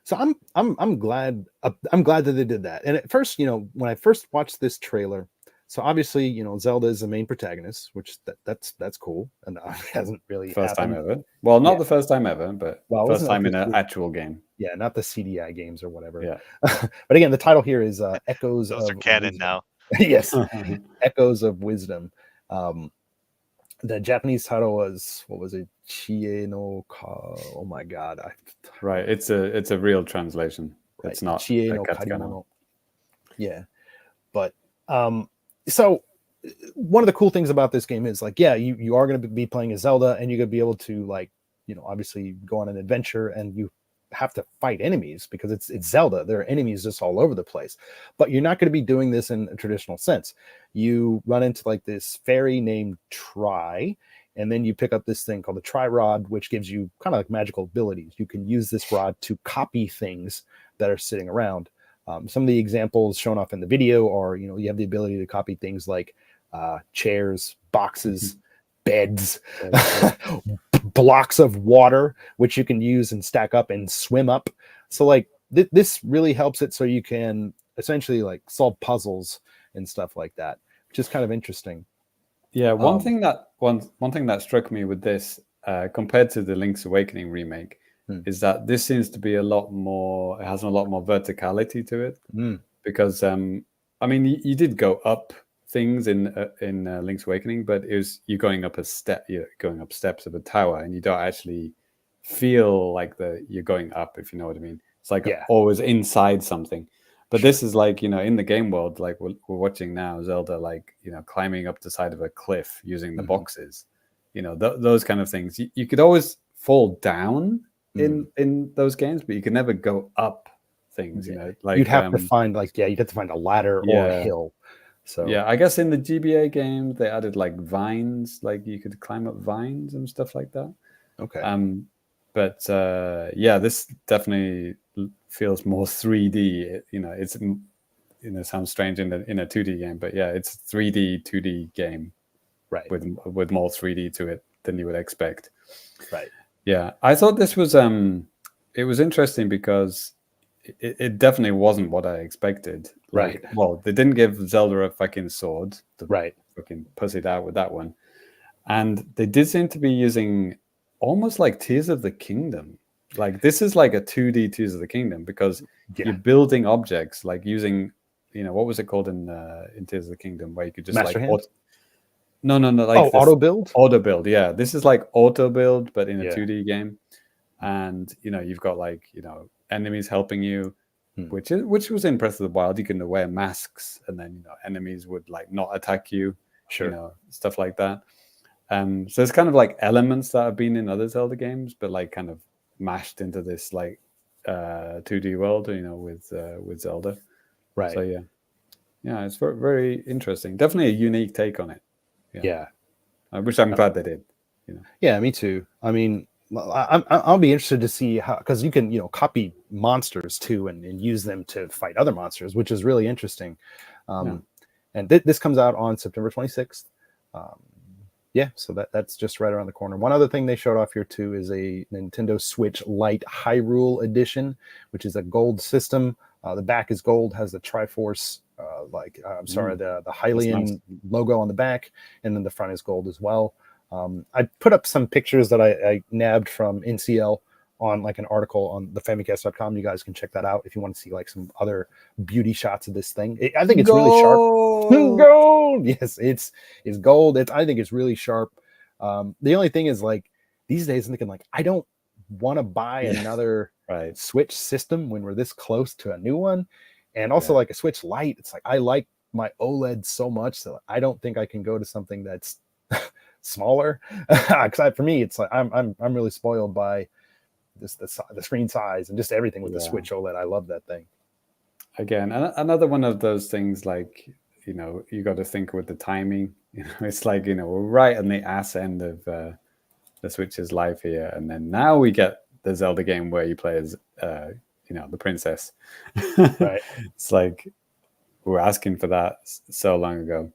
So I'm glad that they did that. And at first, you know, when I first watched this trailer, so obviously, you know, Zelda is the main protagonist, which that's cool, and hasn't really first happened. time ever. Well, not the first time ever, but first time in an actual game. Yeah, not the CDI games or whatever. Yeah. But again, the title here is Echoes Those of are canon Wisdom. now. Yes, Echoes of Wisdom. The Japanese title was, what was it? Chie no Ka. Oh my God! Right, it's a real translation. Right. It's not Chie no Karimono. Yeah, but so one of the cool things about this game is like, yeah, you are going to be playing as Zelda, and you're going to be able to, like, you know, obviously go on an adventure, and you have to fight enemies because it's Zelda. There are enemies just all over the place, but you're not going to be doing this in a traditional sense. You run into like this fairy named Tri, and then you pick up this thing called the Tri Rod, which gives you kind of like magical abilities. You can use this rod to copy things that are sitting around. Some of the examples shown off in the video are, you know, you have the ability to copy things like chairs, boxes, beds, blocks of water, which you can use and stack up and swim up. So like this really helps it so you can essentially like solve puzzles and stuff like that, which is kind of interesting. Yeah, one thing that struck me with this compared to the Link's Awakening remake is that this seems to be it has a lot more verticality to it. Because I mean, you did go up things in Link's Awakening, but you're going up steps of a tower, and you don't actually feel like you're going up, if you know what I mean. It's like always inside something. But this is like, you know, in the game world, like we're watching now, Zelda, like, you know, climbing up the side of a cliff using the boxes, you know, those kind of things. You could always fall down in those games, but you could never go up things, you know, like you'd have to find a ladder or a hill. So yeah, I guess in the GBA game they added like vines, like you could climb up vines and stuff like that. Okay. But yeah, this definitely feels more 3D. You know, it's, you know, sounds strange in a 2D game, but yeah, it's 3D 2D game, right? With more 3D to it than you would expect, right? Yeah, I thought this was it was interesting because it definitely wasn't what I expected. Like, Right. well, they didn't give Zelda a fucking sword. Right. Fucking pussied out with that one. And they did seem to be using almost like Tears of the Kingdom. Like, this is like a 2D Tears of the Kingdom because you're building objects, like using, what was it called in Tears of the Kingdom, where you could just Master Hand? No, like auto build. Auto build, yeah. This is like auto build, but in a Yeah. 2D game. And you've got like enemies helping you, which was in Breath of the Wild. You can wear masks, and then enemies would like not attack you, stuff like that. So it's kind of like elements that have been in other Zelda games, but like kind of mashed into this like 2D world, with Zelda. Right. So yeah, it's very, very interesting. Definitely a unique take on it. Yeah. Which I'm glad they did. Yeah, me too. I mean, I'll be interested to see how, because you can copy monsters too and use them to fight other monsters, which is really interesting. And this comes out on September 26th. So that's just right around the corner. One other thing they showed off here too is a Nintendo Switch Lite Hyrule Edition, which is a gold system. The back is gold, has the Triforce, the Hylian logo on the back, and then the front is gold as well. I put up some pictures that I nabbed from NCL on like an article on the Famicast.com. You guys can check that out if you want to see like some other beauty shots of this thing. I think it's really sharp. Gold. Yes, it's gold. I think it's really sharp. The only thing is, like, these days I'm thinking like I don't want to buy another Switch system when we're this close to a new one, and also like a Switch Lite. It's like I like my OLED so much that I don't think I can go to something that's smaller. Because for me, it's like I'm really spoiled by the screen size and just everything with the Switch OLED. I love that thing. Again, another one of those things, like, you got to think with the timing. It's like, we're right on the ass end of the Switch's life here, and then now we get the Zelda game where you play as the princess. Right. It's like we're asking for that so long ago.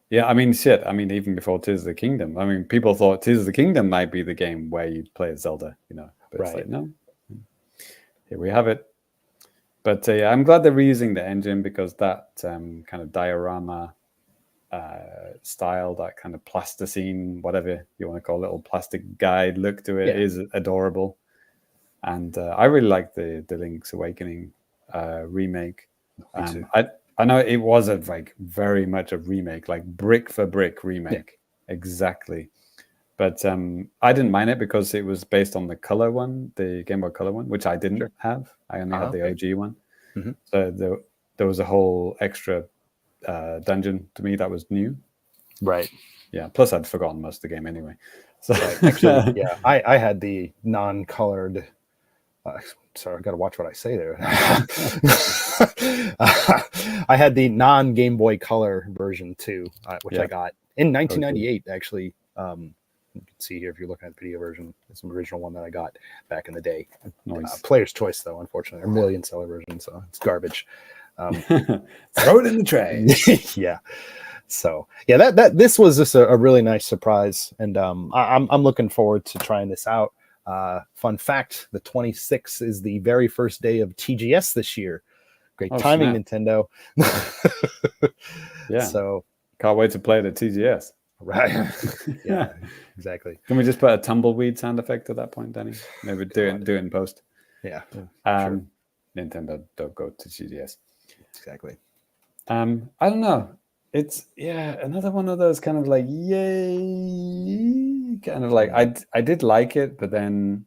Yeah, I mean, shit. I mean, even before Tears of the Kingdom, I mean, people thought Tears of the Kingdom might be the game where you play as Zelda, but it's like, no. Here we have it. But I'm glad they're reusing the engine, because that kind of diorama style, that kind of plasticine, whatever you want to call it, little plastic guide look to it is adorable. And I really like the Link's Awakening remake. I know it was very much a remake, like brick for brick remake, exactly. But I didn't mind it because it was based on the Color one, the Game Boy Color one, which I didn't have. I only had the OG one. Mm-hmm. So there was a whole extra dungeon to me that was new. Right. Yeah. Plus, I'd forgotten most of the game anyway. So actually, yeah, I had the non-colored. Sorry, I got to watch what I say there. I had the non-Game Boy Color version too, which I got in 1998. Actually, you can see here if you're looking at the video version. It's an original one that I got back in the day. Nice. Player's choice, though, unfortunately, a million-seller version, so it's garbage. Throw it in the trash. Yeah. So yeah, this was just a really nice surprise, and I'm looking forward to trying this out. Fun fact: the 26th is the very first day of TGS this year. Great timing, Nintendo. Yeah. So can't wait to play it at TGS. Right. Yeah. Exactly. Can we just put a tumbleweed sound effect at that point, Danny? Maybe do it in post. Yeah. Sure. Nintendo don't go to TGS. Exactly. I don't know. It's another one of those kind of like yay kind of like I did like it, but then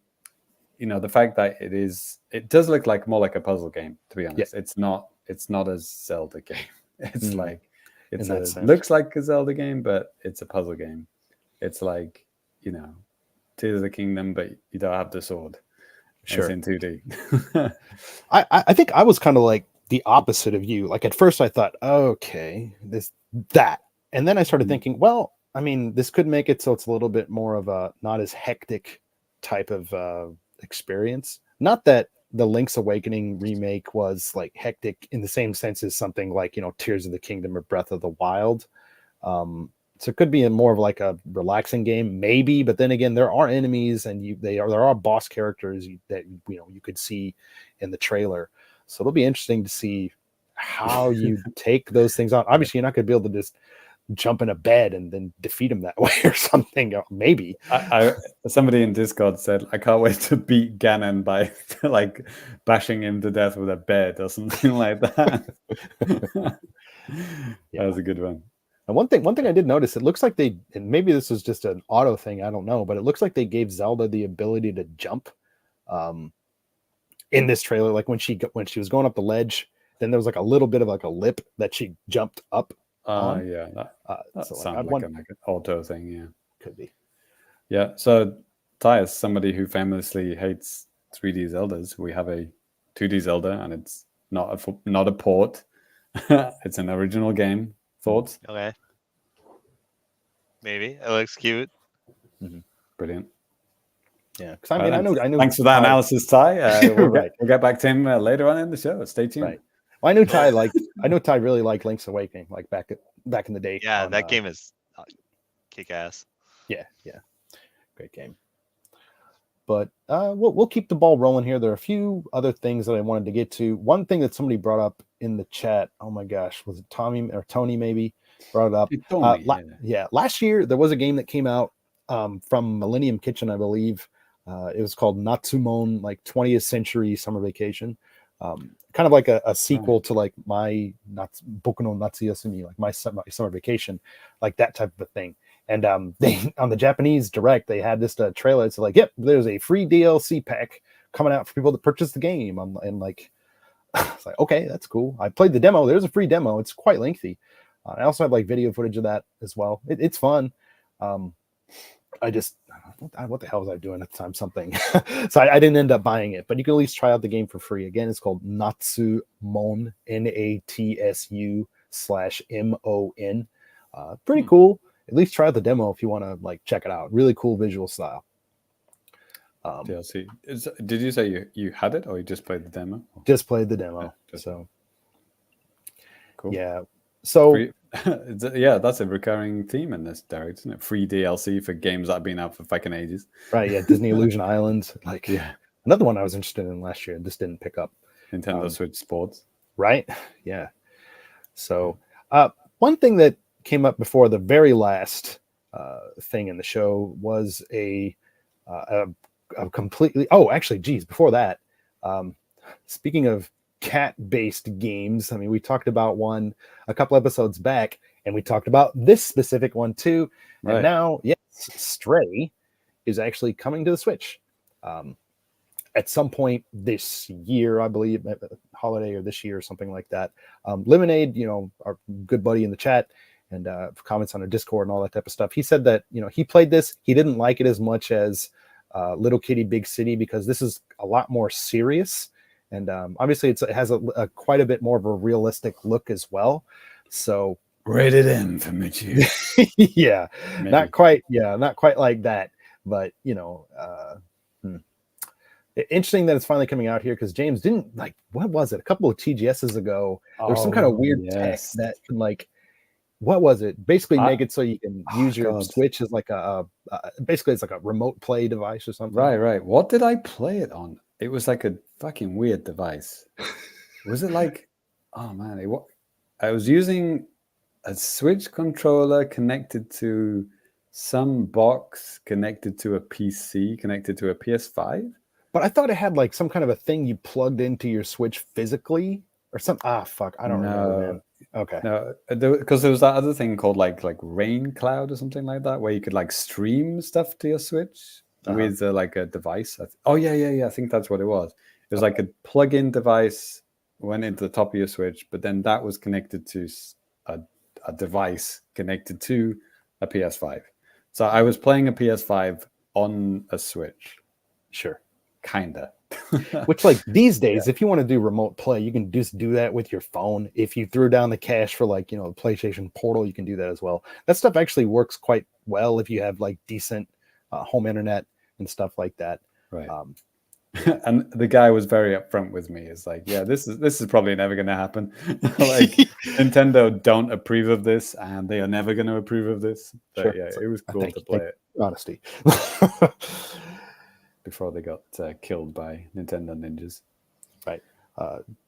the fact that it does look like more like a puzzle game, to be honest. It's not a Zelda game. It's like looks like a Zelda game, but it's a puzzle game. It's like Tears of the Kingdom, but you don't have the sword. Sure. It's in 2D. I think I was kind of like the opposite of you. Like at first I thought, okay, that. And then I started thinking, well, I mean, this could make it so it's a little bit more of a not as hectic type of experience. Not that the Link's Awakening remake was like hectic in the same sense as something like, Tears of the Kingdom or Breath of the Wild. So it could be more of like a relaxing game, maybe. But then again, there are enemies and there are boss characters that you could see in the trailer. So it'll be interesting to see how you take those things on. Obviously, you're not going to be able to just jump in a bed and then defeat him that way or something. Maybe. Somebody in Discord said, I can't wait to beat Ganon by like bashing him to death with a bed or something like that. That was a good one. And one thing I did notice, it looks like and maybe this is just an auto thing, I don't know, but it looks like they gave Zelda the ability to jump in this trailer. Like when she was going up the ledge, then there was like a little bit of like a lip that she jumped up on. Yeah, that so sounds like an auto thing. Yeah, could be. Yeah. So Ty is somebody who famously hates 3D Zeldas. We have a 2D Zelda, and it's not a port. It's an original game. Thoughts? Okay. Maybe it looks cute. Mm-hmm. Brilliant. Yeah, because I know. Thanks for that analysis, Ty. Right. We'll get back to him later on in the show. Stay tuned. Right. Well, I know Ty really liked Link's Awakening, like back in the day. Yeah, that game is kick ass. Yeah, great game. But we'll keep the ball rolling here. There are a few other things that I wanted to get to. One thing that somebody brought up in the chat. Oh my gosh, was it Tommy or Tony? Maybe brought it up. Last year there was a game that came out from Millennium Kitchen, I believe. It was called Natsumon, like 20th Century Summer Vacation. Kind of like a sequel to like my Boku no Natsuyasumi, like my summer vacation, like that type of a thing. And they on the Japanese Direct, they had this trailer. It's like, yep, there's a free DLC pack coming out for people to purchase the game. And like, it's like, okay, that's cool. I played the demo. There's a free demo. It's quite lengthy. I also have like video footage of that as well. It's fun. I just, what the hell was I doing at the time? Something. So I didn't end up buying it, but you can at least try out the game for free. Again, it's called Natsumon, NATSU/MON. Pretty cool. At least try out the demo if you want to like check it out. Really cool visual style. DLC. Did you say you had it, or you just played the demo? Just played the demo. So cool. Yeah. So yeah, that's a recurring theme in this direct, isn't it? Free DLC for games that have been out for fucking ages. Right. Yeah. Disney Illusion Island. Like, yeah. Another one I was interested in last year. This didn't pick up. Nintendo Switch Sports. Right. Yeah. So one thing that came up before the very last thing in the show was a completely. Oh, actually, geez, before that, speaking of cat-based games, I mean, we talked about one a couple episodes back, and we talked about this specific one too. Right. And now, yes, Stray is actually coming to the Switch at some point this year, I believe, holiday or this year or something like that. Lemonade, our good buddy in the chat, and comments on our Discord and all that type of stuff. He said that, he played this. He didn't like it as much as Little Kitty Big City, because this is a lot more serious. And obviously it has a quite a bit more of a realistic look as well. So rated M for Mitchie. Yeah, maybe. Not quite like that. But, interesting that it's finally coming out here, because James didn't what was it? A couple of TGSs ago, there was some kind of weird tech that can what was it? Basically make it so you can use your Switch as like basically it's like a remote play device or something. Right. What did I play it on? It was like a fucking weird device. Was it like, oh man, I was using a Switch controller connected to some box, connected to a PC, connected to a PS5. But I thought it had like some kind of a thing you plugged into your Switch physically or something. I don't remember, man. Okay. No, because there was that other thing called like Rain Cloud or something like that, where you could like stream stuff to your Switch with like a device. I think that's what it was. It was like a plug-in device, went into the top of your Switch, but then that was connected to a device connected to a PS5. So I was playing a PS5 on a Switch. Sure. Kinda. Which these days, if you want to do remote play, you can just do that with your phone. If you threw down the cache for the PlayStation Portal, you can do that as well. That stuff actually works quite well if you have decent home internet and stuff like that. Right. And the guy was very upfront with me. It's like, yeah, this is probably never going to happen. Nintendo don't approve of this, and they are never going to approve of this. But sure. Yeah, it was cool to play it. Honesty. Before they got killed by Nintendo ninjas. Right.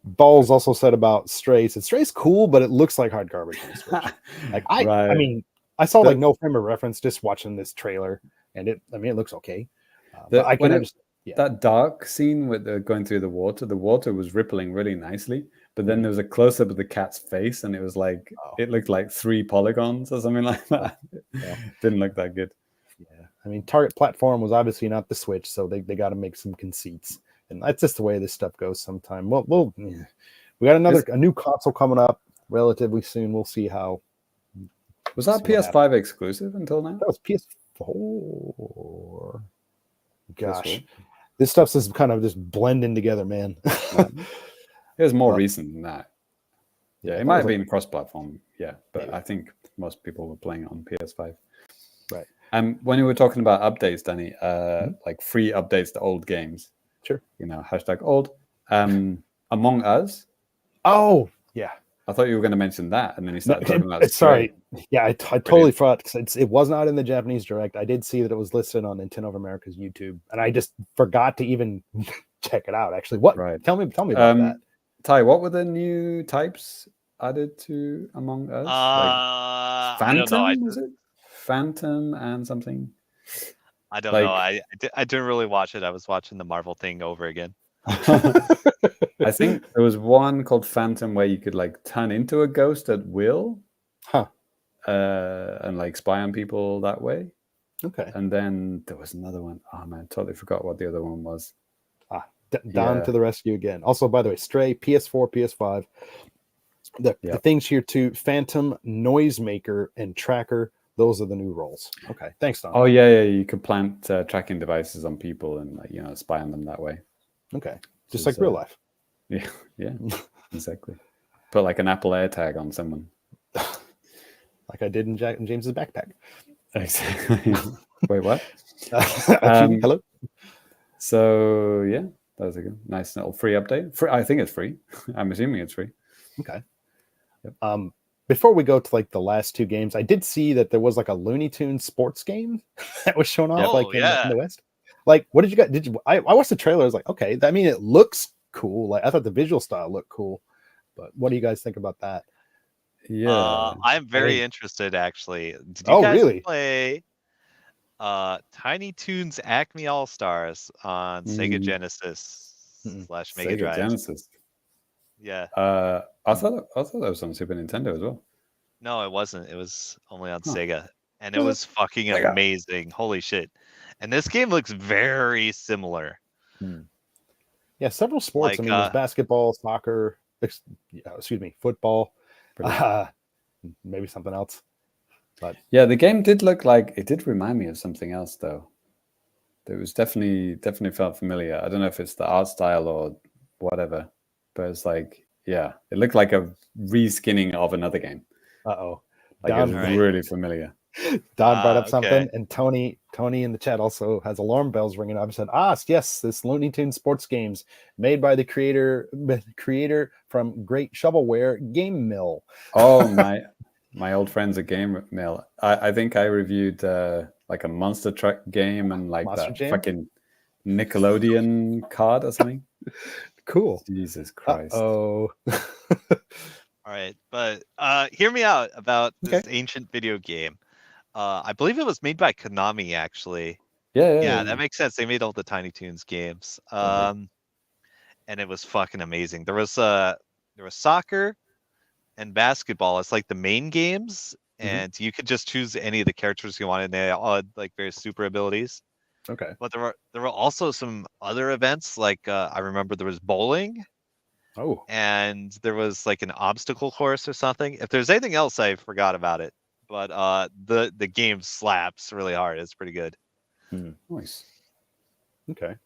Balls also said about Stray. He said Stray's cool, but it looks like hard garbage on the Switch. Like I mean, I saw like no frame of reference just watching this trailer, and it looks okay. But I can understand. Yeah. That dark scene with going through the water was rippling really nicely, but then there was a close up of the cat's face, and it was like it looked like 3 polygons or something like that. Yeah. Didn't look that good. Yeah, I mean, target platform was obviously not the Switch, so they got to make some conceits, and that's just the way this stuff goes. Sometime. Well, we got a new console coming up relatively soon. We'll see how. Was that PS5 exclusive until now? That was PS4. Gosh, this stuff's just kind of just blending together, man. It was more recent than that. Yeah, it might have been cross-platform. Yeah, but I think most people were playing it on PS5. Right. When you were talking about updates, Danny, like free updates to old games. Sure. #old. Among Us. Oh, yeah. I thought you were going to mention that, and then you started talking about. Sorry, yeah, I totally forgot because it was not in the Japanese Direct. I did see that it was listed on Nintendo of America's YouTube, and I just forgot to even check it out. Actually, what? Right. Tell me about that. Ty, what were the new types added to Among Us? Like Phantom, I don't know. Was it Phantom and something? I don't know. I didn't really watch it. I was watching the Marvel thing over again. I think there was one called Phantom where you could like turn into a ghost at will, and like spy on people that way. Okay. And then there was another one. Oh man, totally forgot what the other one was. Down to the rescue again. Also, by the way, Stray, PS4, PS5. The things here too: Phantom, Noisemaker, and Tracker. Those are the new roles. Okay, thanks, Don. Oh yeah. You could plant tracking devices on people and spy on them that way. Okay, just like real life. Yeah, exactly. Put like an Apple AirTag on someone, like I did in James's backpack. Exactly. Wait, what? Hello. So yeah, that was a good, nice little free update. I think it's free. I'm assuming it's free. Okay. Yep. Before we go to like the last 2 games, I did see that there was like a Looney Tunes sports game that was shown off in the West. Like, what did you guys? I watched the trailer. I was like, okay, I mean, it looks cool. Like, I thought the visual style looked cool, but what do you guys think about that? Yeah, I'm very interested actually. Did you guys really play Tiny Toons Acme All Stars on Sega Genesis / Mega Sega Drive? Genesis. Yeah. I thought that was on Super Nintendo as well. No, it wasn't. It was only on Sega, and it was fucking amazing. Holy shit! And this game looks very similar. Yeah, several sports. Like, I mean, there's basketball, soccer. Football. Maybe something else. But yeah, the game did look like it did remind me of something else though. It was definitely felt familiar. I don't know if it's the art style or whatever, but it's like it looked like a reskinning of another game. Uh-oh. Like it was really familiar. Don brought up something, and Tony in the chat also has alarm bells ringing up and said, yes, this Looney Tunes sports games made by the creator from Great Shovelware Game Mill. Oh, my old friends at Game Mill. I think I reviewed like a Monster Truck game and like Monster that Jam? fucking Nickelodeon card or something. Cool. Jesus Christ. Oh. All right, but hear me out about this ancient video game. I believe it was made by Konami, actually. Yeah, that makes sense. They made all the Tiny Toons games, and it was fucking amazing. There was soccer and basketball. It's like the main games, and you could just choose any of the characters you wanted. And they all had like various super abilities. Okay, but there were also some other events. Like I remember there was bowling. Oh, and there was like an obstacle course or something. If there's anything else, I forgot about it. But the game slaps really hard. It's pretty good. Nice. Okay.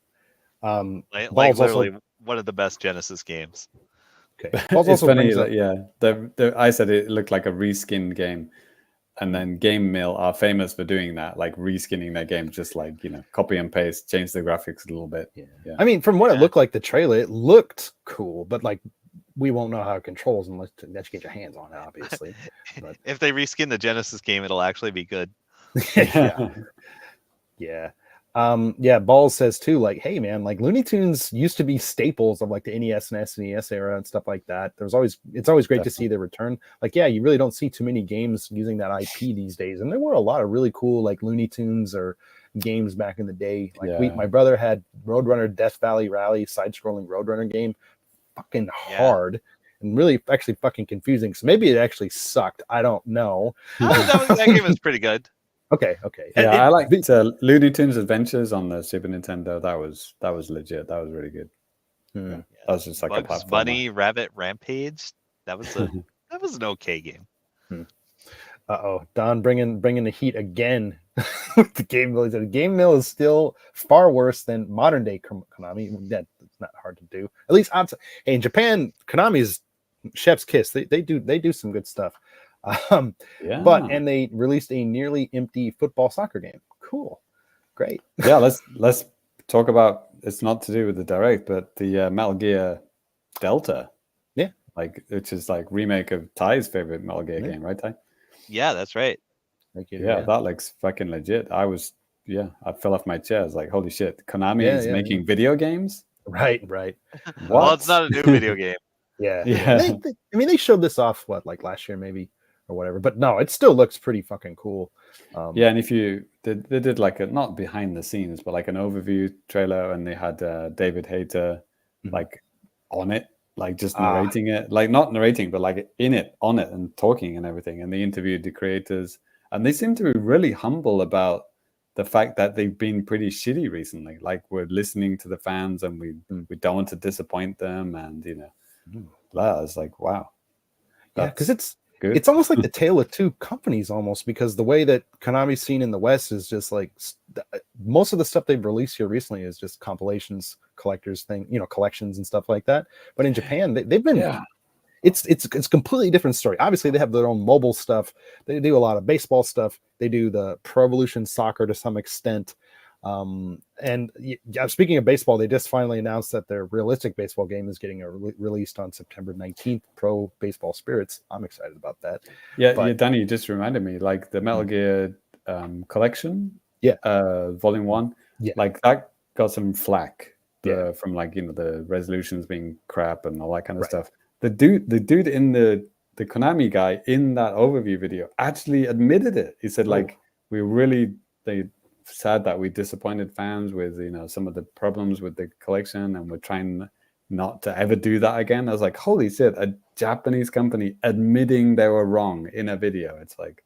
Like literally one of the best Genesis games. Okay. It's funny. I said it looked like a reskin game, and then Game Mill are famous for doing that, like reskinning their game, just like copy and paste, change the graphics a little bit. Yeah. I mean, from what it looked like, the trailer, it looked cool, but like we won't know how it controls unless you get your hands on it, obviously. But if they reskin the Genesis game, it'll actually be good. Yeah. Yeah, Balls says too, like, hey man, like Looney Tunes used to be staples of like the NES and SNES era and stuff like that. It's always great to see their return. Like, yeah, you really don't see too many games using that IP these days. And there were a lot of really cool like Looney Tunes or games back in the day. Like my brother had Roadrunner Death Valley Rally, side-scrolling Roadrunner game, fucking hard and really actually fucking confusing. So maybe it actually sucked. I don't know. That game was pretty good. Okay. Yeah, I liked Looney Tunes Adventures on the Super Nintendo. That was legit. That was really good. Yeah. That was just like Bugs a platformer. Bunny Rabbit Rampage. That was an okay game. Don bringing the heat again with the game mill. The game mill is still far worse than modern day Konami. That's not hard to do. At least outside. Hey, in Japan, Konami's chef's kiss. They do some good stuff. But they released a nearly empty football soccer game. Cool, great. Yeah, let's talk about. It's not to do with the direct, but the Metal Gear Delta. Yeah, like which is like remake of Ty's favorite Metal Gear game, right, Ty? Yeah, that's right. Yeah, that looks fucking legit. I fell off my chair. I was like, holy shit, Konami is making video games? Right. What? Well, it's not a new video game. Yeah. They showed this off like last year maybe or whatever, but no, it still looks pretty fucking cool. And if they did like a not behind the scenes, but like an overview trailer, and they had David Hayter like on it, like just narrating it, like not narrating, but like in it, on it, and talking and everything. And they interviewed the creators, and they seem to be really humble about the fact that they've been pretty shitty recently. Like, we're listening to the fans, and we don't want to disappoint them, and I was like, wow. Yeah, because it's almost like the tale of two companies almost, because the way that Konami's seen in the West is just like most of the stuff they've released here recently is just compilations, collectors thing, collections and stuff like that. But in Japan, they've been it's a completely different story. Obviously, they have their own mobile stuff. They do a lot of baseball stuff. They do the Pro Evolution Soccer to some extent. And speaking of baseball, they just finally announced that their realistic baseball game is getting released on September 19th. Pro Baseball Spirits. I'm excited about that. Yeah, Danny, you just reminded me, like the Metal Gear collection, volume 1, like that got some flack from like the resolutions being crap and all that kind of stuff. The dude in the Konami guy in that overview video actually admitted it. He said like, they sad that we disappointed fans with some of the problems with the collection, and we're trying not to ever do that again. I was like, holy shit, a Japanese company admitting they were wrong in a video. It's like,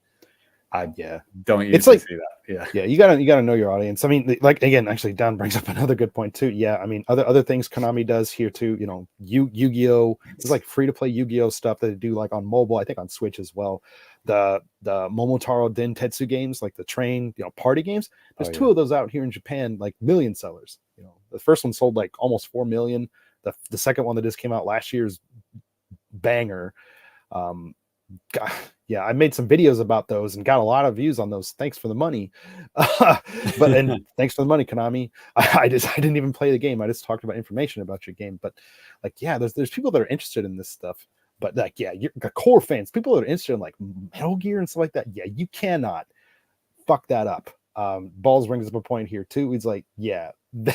don't usually see that. You gotta know your audience. I mean, like, again, actually Don brings up another good point too. I mean, other things Konami does here too, Yu-Gi-Oh! There's like free to play Yu-Gi-Oh! Stuff that they do like on mobile, I think on Switch as well. The Momotaro Dentetsu games, like the train, party games. There's two of those out here in Japan, like million sellers. The first one sold like almost 4 million. The second one that just came out last year is banger. I made some videos about those and got a lot of views on those. Thanks for the money. And thanks for the money, Konami. I didn't even play the game. I just talked about information about your game. But like, there's people that are interested in this stuff. But like, you're core fans, people that are interested in like Metal Gear and stuff like that. Yeah, you cannot fuck that up. Balls brings up a point here too. He's like, maybe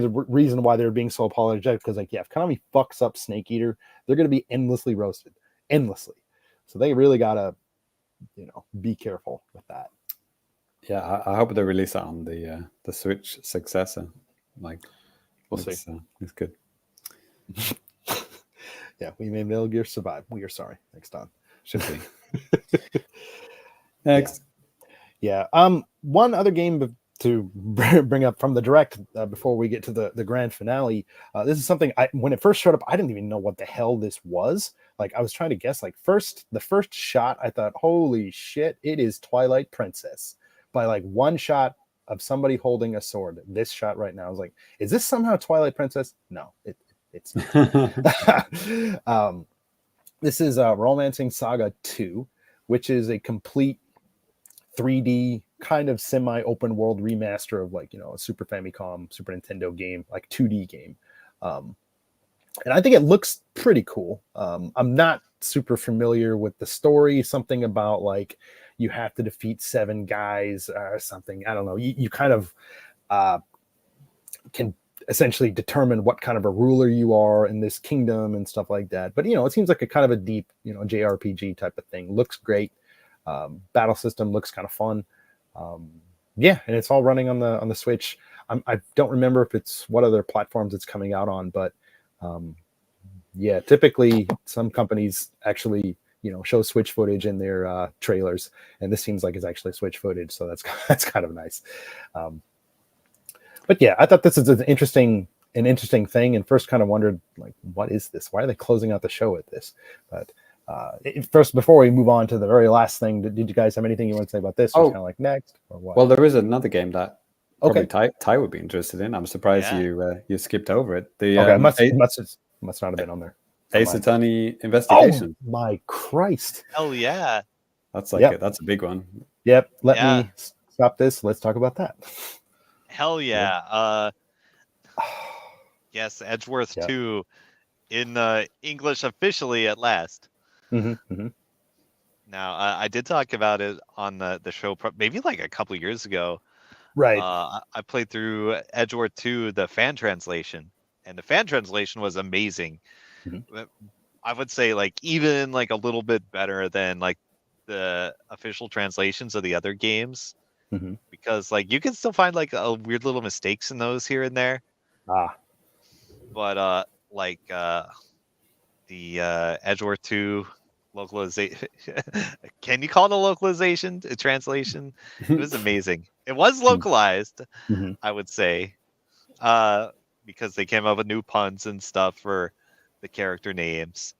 the reason why they're being so apologetic, because like, if Konami fucks up Snake Eater, they're going to be endlessly roasted, endlessly. So they really gotta, be careful with that. Yeah, I hope they release that on the Switch successor. Like, we'll see. It's good. We made Metal Gear survive. We are sorry. Next on. Should be. Next. One other game to bring up from the direct before we get to the grand finale. This is something when it first showed up, I didn't even know what the hell this was. Like, I was trying to guess. Like, the first shot, I thought, holy shit, it is Twilight Princess. By like one shot of somebody holding a sword. This shot right now, I was like, is this somehow Twilight Princess? No, it's not. This is Romancing Saga 2, which is a complete 3D kind of semi-open world remaster of like, a Super Famicom, Super Nintendo game, like 2D game. and I think it looks pretty cool. I'm not super familiar with the story. Something about like you have to defeat 7 guys or something. I don't know. You kind of can essentially determine what kind of a ruler you are in this kingdom and stuff like that. But it seems like a kind of a deep, JRPG type of thing. Looks great. Battle system looks kind of fun. Yeah, and it's all running on the Switch. I don't remember if it's what other platforms it's coming out on, but yeah, typically some companies actually show Switch footage in their trailers, and this seems like it's actually Switch footage, so that's kind of nice. But yeah, I thought this is an interesting thing, and first kind of wondered like, what is this? Why are they closing out the show with this? But first, before we move on to the very last thing, did you guys have anything you want to say about this? Or kind of like next or what? Well, there is another game that probably Ty would be interested in. I'm surprised you skipped over it. Must not have been on there. Ace Attorney Investigation. Oh my Christ! Hell yeah! That's like that's a big one. Yep. Let me stop this. Let's talk about that. Hell yeah! Yes, Edgeworth 2 in English officially at last. Mm-hmm. Now, I did talk about it on the show maybe like a couple years ago. Right. I played through Edgeworth 2, the fan translation, and the fan translation was amazing. Mm-hmm. I would say like even like a little bit better than like the official translations of the other games, because like you can still find like a weird little mistakes in those here and there. But like the Edgeworth 2 localization, can you call it a localization, a translation? It was amazing. It was localized, I would say, because they came up with new puns and stuff for the character names,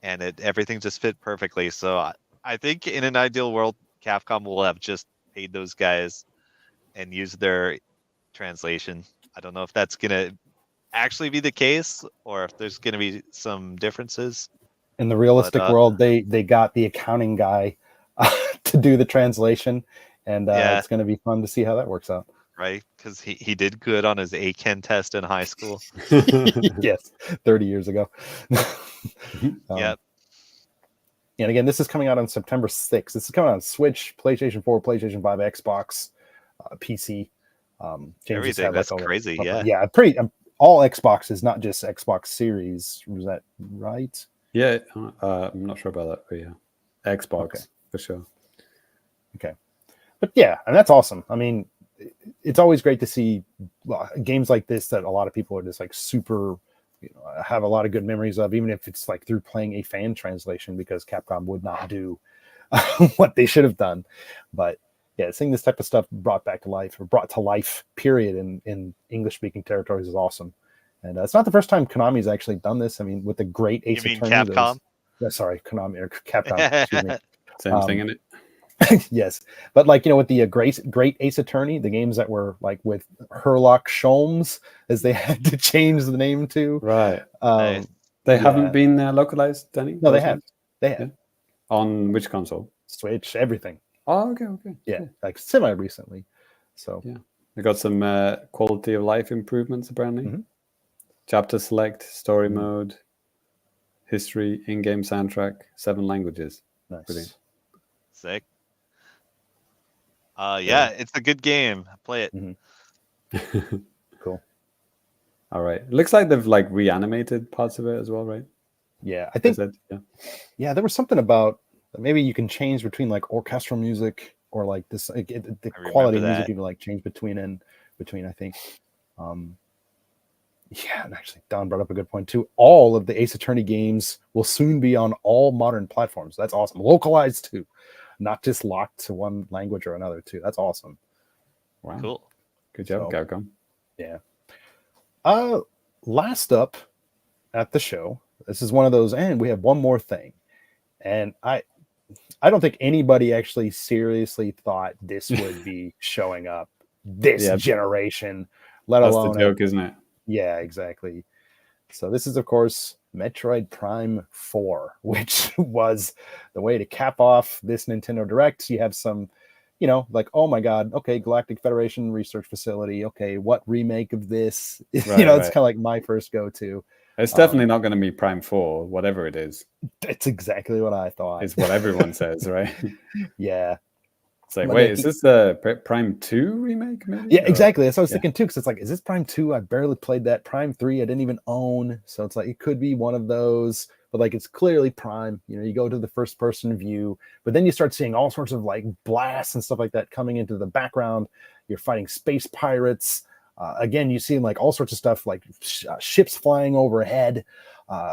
and everything just fit perfectly. So I think in an ideal world, Capcom will have just paid those guys and used their translation. I don't know if that's gonna actually be the case or if there's gonna be some differences. In the realistic world, they got the accounting guy to do the translation, and it's going to be fun to see how that works out. Right, because he did good on his ACAN test in high school. Yes, 30 years ago. Yep. And again, this is coming out on September 6th. This is coming out on Switch, PlayStation 4, PlayStation 5, Xbox, PC. Everything. That's crazy. Yeah, all Xboxes, not just Xbox Series. Was that right? Yeah, I'm not sure about that, but yeah, Xbox for sure. Okay, but yeah, and that's awesome. I mean, it's always great to see games like this that a lot of people are just like super, have a lot of good memories of, even if it's like through playing a fan translation, because Capcom would not do what they should have done. But yeah, seeing this type of stuff brought to life, period, in English-speaking territories is awesome. And it's not the first time Konami's actually done this. I mean, with the great Ace Attorney. You mean Capcom? Sorry, Konami or Capcom. Excuse me. Same thing in it. Yes, but like with the great Ace Attorney, the games that were like with Herlock Sholmes, as they had to change the name to. Right. They haven't been localized, Danny? No, they have. They have. Yeah. On which console? Switch, everything. Oh, okay. Yeah, cool. Like semi recently. So yeah, they got some quality of life improvements apparently. Chapter select, story mode, history, in-game soundtrack, 7 languages. Nice. Brilliant. Sick. Yeah, it's a good game. Play it. Cool. All right. It looks like they've like reanimated parts of it as well, right? Yeah, I think. Yeah, there was something about maybe you can change between like orchestral music or like this the quality of music you can like change between. I think. Yeah, and actually, Don brought up a good point too. All of the Ace Attorney games will soon be on all modern platforms. That's awesome. Localized too, not just locked to one language or another too. That's awesome. Wow, cool. Good job, Capcom. Yeah. Last up at the show, this is one of those, and we have one more thing, and I don't think anybody actually seriously thought this would be showing up this generation, let alone. That's the joke, isn't it? Yeah, exactly. So this is, of course, Metroid Prime 4, which was the way to cap off this Nintendo Direct. You have some, like, oh my God, okay, Galactic Federation Research Facility. Okay, what remake of this? Right, it's kind of like my first go-to. It's definitely not going to be Prime 4, whatever it is. It's exactly what I thought. It's what everyone says, right? Yeah. It's like, wait, is this the Prime 2 remake, maybe? Yeah, exactly. That's what I was thinking too, because it's like, is this Prime 2? I barely played that. Prime 3, I didn't even own. So it's like, it could be one of those, but like, it's clearly Prime. You know, you go to the first person view, but then you start seeing all sorts of like blasts and stuff like that coming into the background. You're fighting space pirates. Again, you see like all sorts of stuff, like ships flying overhead,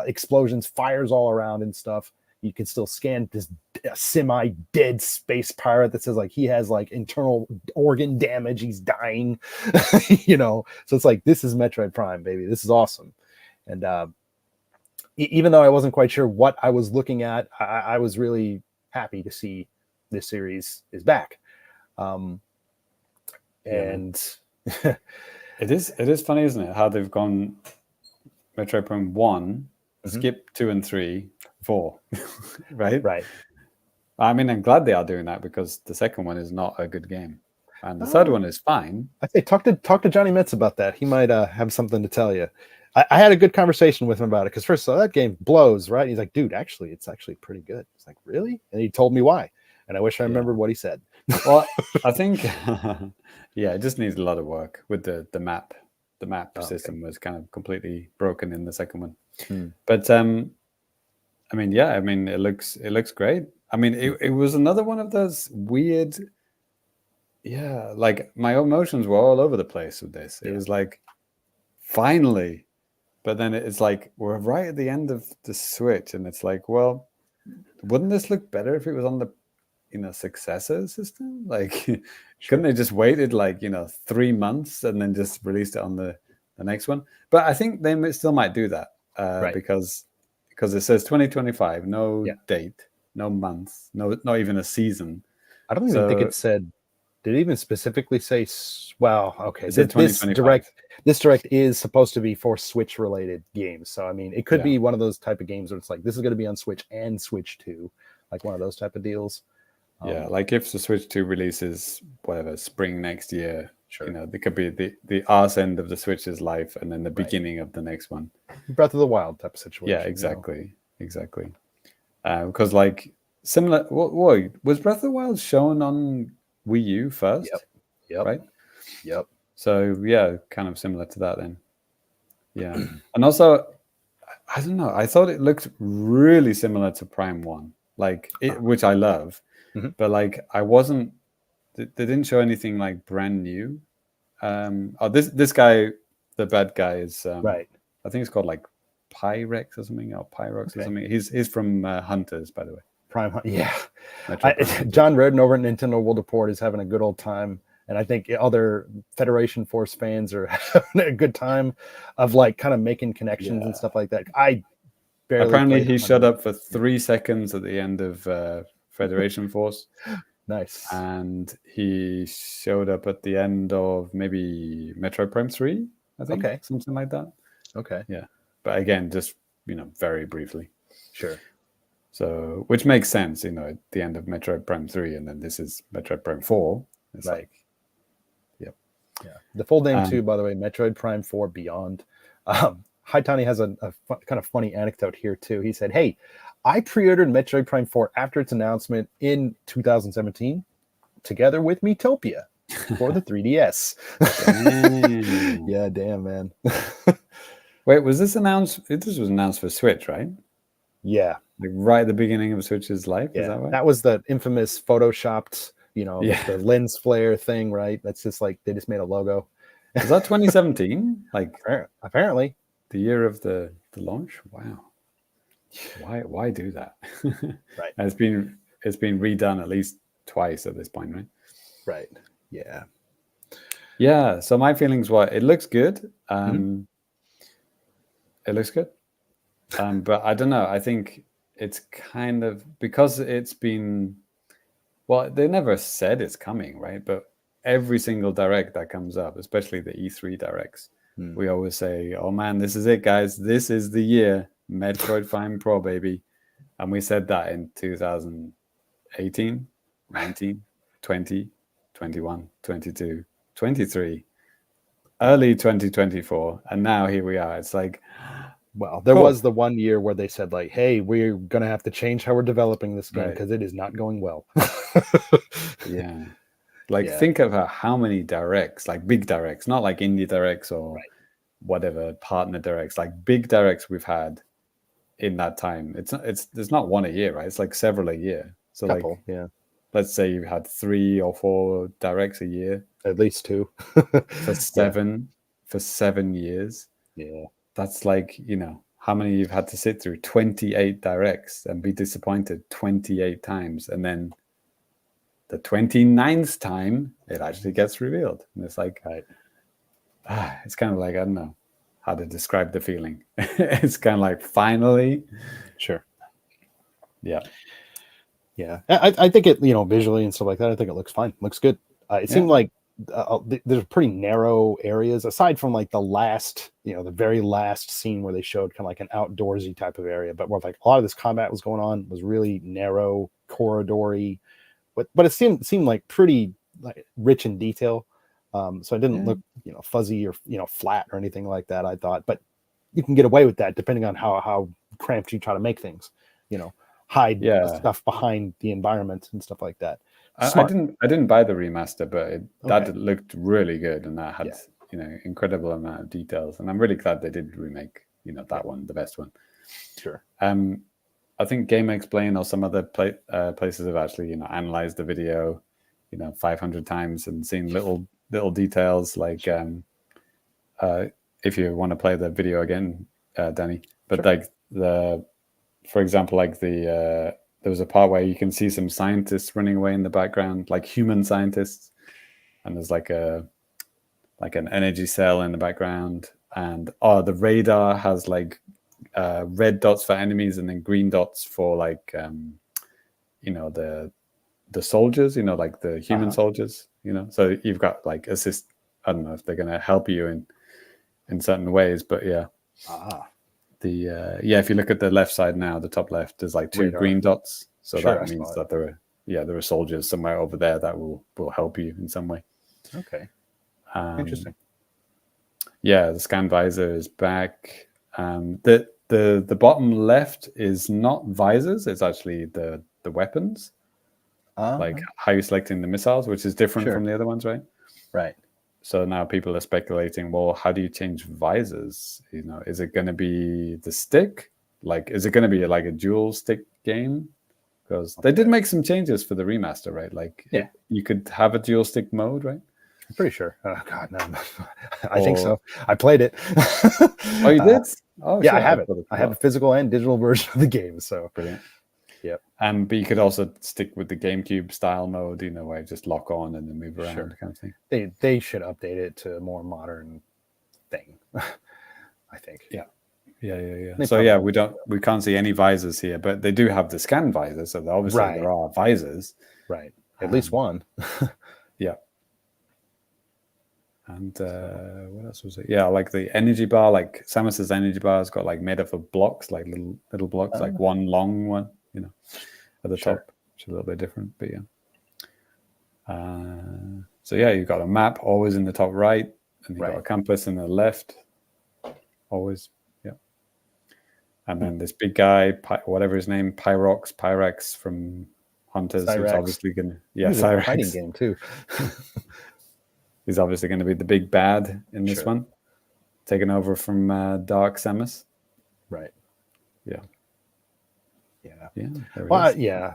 explosions, fires all around and stuff. You can still scan this semi-dead space pirate that says like he has like internal organ damage, he's dying. You know, so it's like, this is Metroid Prime, baby. This is awesome. And even though I wasn't quite sure what I was looking at, I was really happy to see this series is back. And it is funny, isn't it, how they've gone Metroid Prime 1, skip 2 and 3, 4, right. I mean, I'm glad they are doing that, because the second one is not a good game, and the third one is fine. I say talk to Johnny Metz about that. He might have something to tell you. I had a good conversation with him about it, because first of all, that game blows, right? He's like, dude, actually, it's actually pretty good. It's like, really? And he told me why, and I wish I remembered what he said. Well, I think it just needs a lot of work with the map. The map system was kind of completely broken in the second one. But I mean, it looks great. I mean, it was another one of those weird, like my emotions were all over the place with this. It was like, finally, but then it's like, we're right at the end of the Switch, and it's like, well, wouldn't this look better if it was on the successor system? Like, couldn't they just waited like 3 months and then just released it on the next one? But I think they still might do that, because it says 2025, no date, no month, not even a season. I don't even think it said. Did it even specifically say? Well, okay. This direct is supposed to be for Switch related games, so I mean, it could be one of those type of games where it's like, this is going to be on Switch and Switch 2, like one of those type of deals. Like if the Switch 2 releases whatever spring next year, there could be the arse end of the Switch's life, and then the beginning of the next one. Breath of the Wild type of situation. Yeah, exactly. Because like similar. Whoa, was Breath of the Wild shown on Wii U first? Yep. Right. Yep. So yeah, kind of similar to that then. Yeah, and also, I don't know. I thought it looked really similar to Prime 1, like which I love. But like, I wasn't. They didn't show anything like brand new. This guy, the bad guy, is I think it's called like Pyrex or something, or Pyrox or something. He's from Hunters, by the way. Prime, John Redden over at Nintendo World Report is having a good old time, and I think other Federation Force fans are having a good time of like kind of making connections and stuff like that. I barely. Apparently, he shut up for 3 seconds at the end of Federation Force. Nice. And he showed up at the end of maybe Metroid Prime 3, I think. Okay. Something like that. Okay. Yeah. But again, just, very briefly. Sure. So, which makes sense, at the end of Metroid Prime 3, and then this is Metroid Prime 4. It's like, yeah. The full name too, by the way, Metroid Prime 4 Beyond. Haitani has a kind of funny anecdote here too. He said, hey, I pre-ordered Metroid Prime 4 after its announcement in 2017, together with Miitopia for the 3DS. Yeah, damn, man. Wait, was this announced? This was announced for Switch, right? Yeah. Like right at the beginning of Switch's life? Yeah, is that right? That was the infamous photoshopped, the lens flare thing, right? That's just like, they just made a logo. Was that 2017? Like, apparently. The year of the launch? Wow. Why do that? Right. And it's been redone at least twice at this point, right? Right. Yeah. Yeah. So my feelings were, it looks good. It looks good. But I don't know. I think it's kind of, because it's been, well, they never said it's coming, right? But every single direct that comes up, especially the E3 directs, we always say, oh man, this is it, guys. This is the year. Metroid Prime Pro, baby. And we said that in 2018, 19, 20, 21, 22, 23, early 2024. And now here we are. It's like, Well, there was the one year where they said like, "Hey, we're gonna have to change how we're developing this game because it is not going well." Yeah. Like, think about how many directs, like big directs, not like indie directs or whatever partner directs, like big directs we've had in that time. There's not one a year, right? It's like several a year. So Couple, like, let's say you've had 3 or 4 directs a year, at least 2 for 7 years. Yeah, that's like, how many you've had to sit through 28 directs and be disappointed 28 times, and then the 29th time it actually gets revealed, and it's like, it's kind of like, I don't know how to describe the feeling. It's kind of like, finally. Sure. Yeah. I think it, visually and stuff like that, I think it looks fine, looks good. It seemed like there's pretty narrow areas aside from like the last, the very last scene where they showed kind of like an outdoorsy type of area, but where like a lot of this combat was going on was really narrow, corridory, but it seemed like pretty like rich in detail. So it didn't look, fuzzy or flat or anything like that, I thought. But you can get away with that depending on how cramped you try to make things, hide stuff behind the environment and stuff like that. I didn't buy the remaster, but that looked really good, and that had incredible amount of details, and I'm really glad they did remake that one, the best one. Sure. I think Game Explain or some other places have actually analyzed the video 500 times and seen little details, like if you want to play the video again, Danny, but like for example, like there was a part where you can see some scientists running away in the background, like human scientists, and there's like an energy cell in the background, and the radar has like red dots for enemies and then green dots for like the soldiers, like the human soldiers, so you've got like assist. I don't know if they're going to help you in certain ways, but if you look at the left side now, the top left, there's like 2 green dots, so that means that there are soldiers somewhere over there that will help you in some way. Okay. Interesting. The scan visor is back. The bottom left is not visors, it's actually the weapons, like how you're selecting the missiles, which is different from the other ones, right? So now people are speculating, well, how do you change visors? Is it going to be the stick? Like, is it going to be like a dual stick game? Because they did make some changes for the remaster, right? Like, you could have a dual stick mode, right? I'm pretty sure. Oh God, no. I think so. I played it. Oh, you did? Oh, yeah, I have it. I have a physical and digital version of the game. So brilliant. Yep. But you could also stick with the GameCube style mode, where you just lock on and then move around, kind of thing. They should update it to a more modern thing, I think. Yeah. So we can't see any visors here, but they do have the scan visor, so obviously there are visors. Right. At least one. Yeah. And what else was it? Yeah, like the energy bar, like Samus's energy bar has got like made up of blocks, like little blocks, like one long one, at the top, which is a little bit different, but so you've got a map always in the top right, and you've got a compass in the left, always, and then this big guy, whatever his name, Pyrax from Hunters, who's obviously gonna, Cyrax. Fighting game too. He's obviously going to be the big bad in this one, taking over from Dark Samus. Right. Yeah. Well,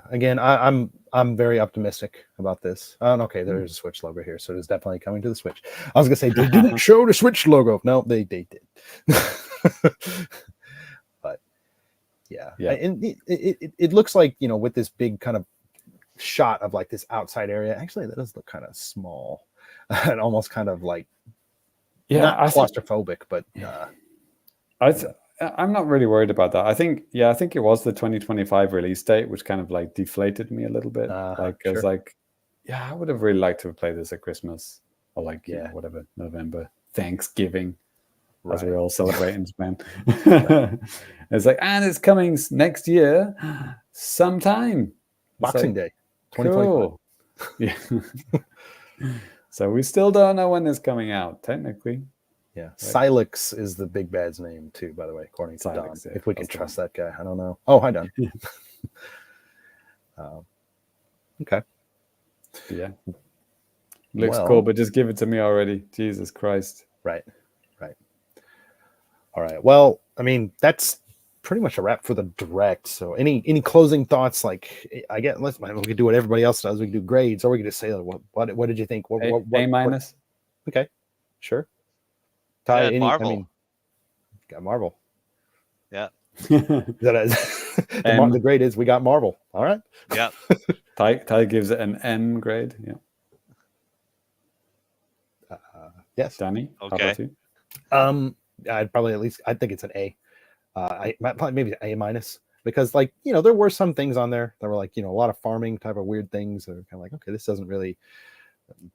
again, I'm very optimistic about this. Okay, there's a Switch logo here, so it's definitely coming to the Switch. I was gonna say they didn't show the Switch logo. No, they did. But and it looks like, with this big kind of shot of like this outside area. Actually, that does look kind of small and almost kind of like not claustrophobic, but I'm not really worried about that. I think it was the 2025 release date, which kind of like deflated me a little bit. I was like, I would have really liked to have played this at Christmas or like whatever, November, Thanksgiving, as we all celebrate in Japan. It's like, and it's coming next year, sometime. Boxing Day, 2025. Cool. Yeah. So we still don't know when it's coming out, technically. Yeah, right. Silex is the big bad's name too, by the way, according to Silex, Don. yeah, If we can trust that guy, I don't know. Oh, hi, Don. Okay. Yeah. Looks cool, but just give it to me already. Jesus Christ. Right. All right. Well, I mean, that's pretty much a wrap for the direct. So any closing thoughts? Like, we could do what everybody else does. We can do grades, or we could just say, what did you think? What A minus. Okay. Sure. Ty, Marvel. Got Marvel. Yeah. The grade is we got Marvel. All right. Yeah. Ty gives it an M grade. Yeah. Yes. Danny. Okay. I'd probably I think it's an A. Probably maybe A minus, because there were some things on there that were like, a lot of farming type of weird things that are kind of like, okay, this doesn't really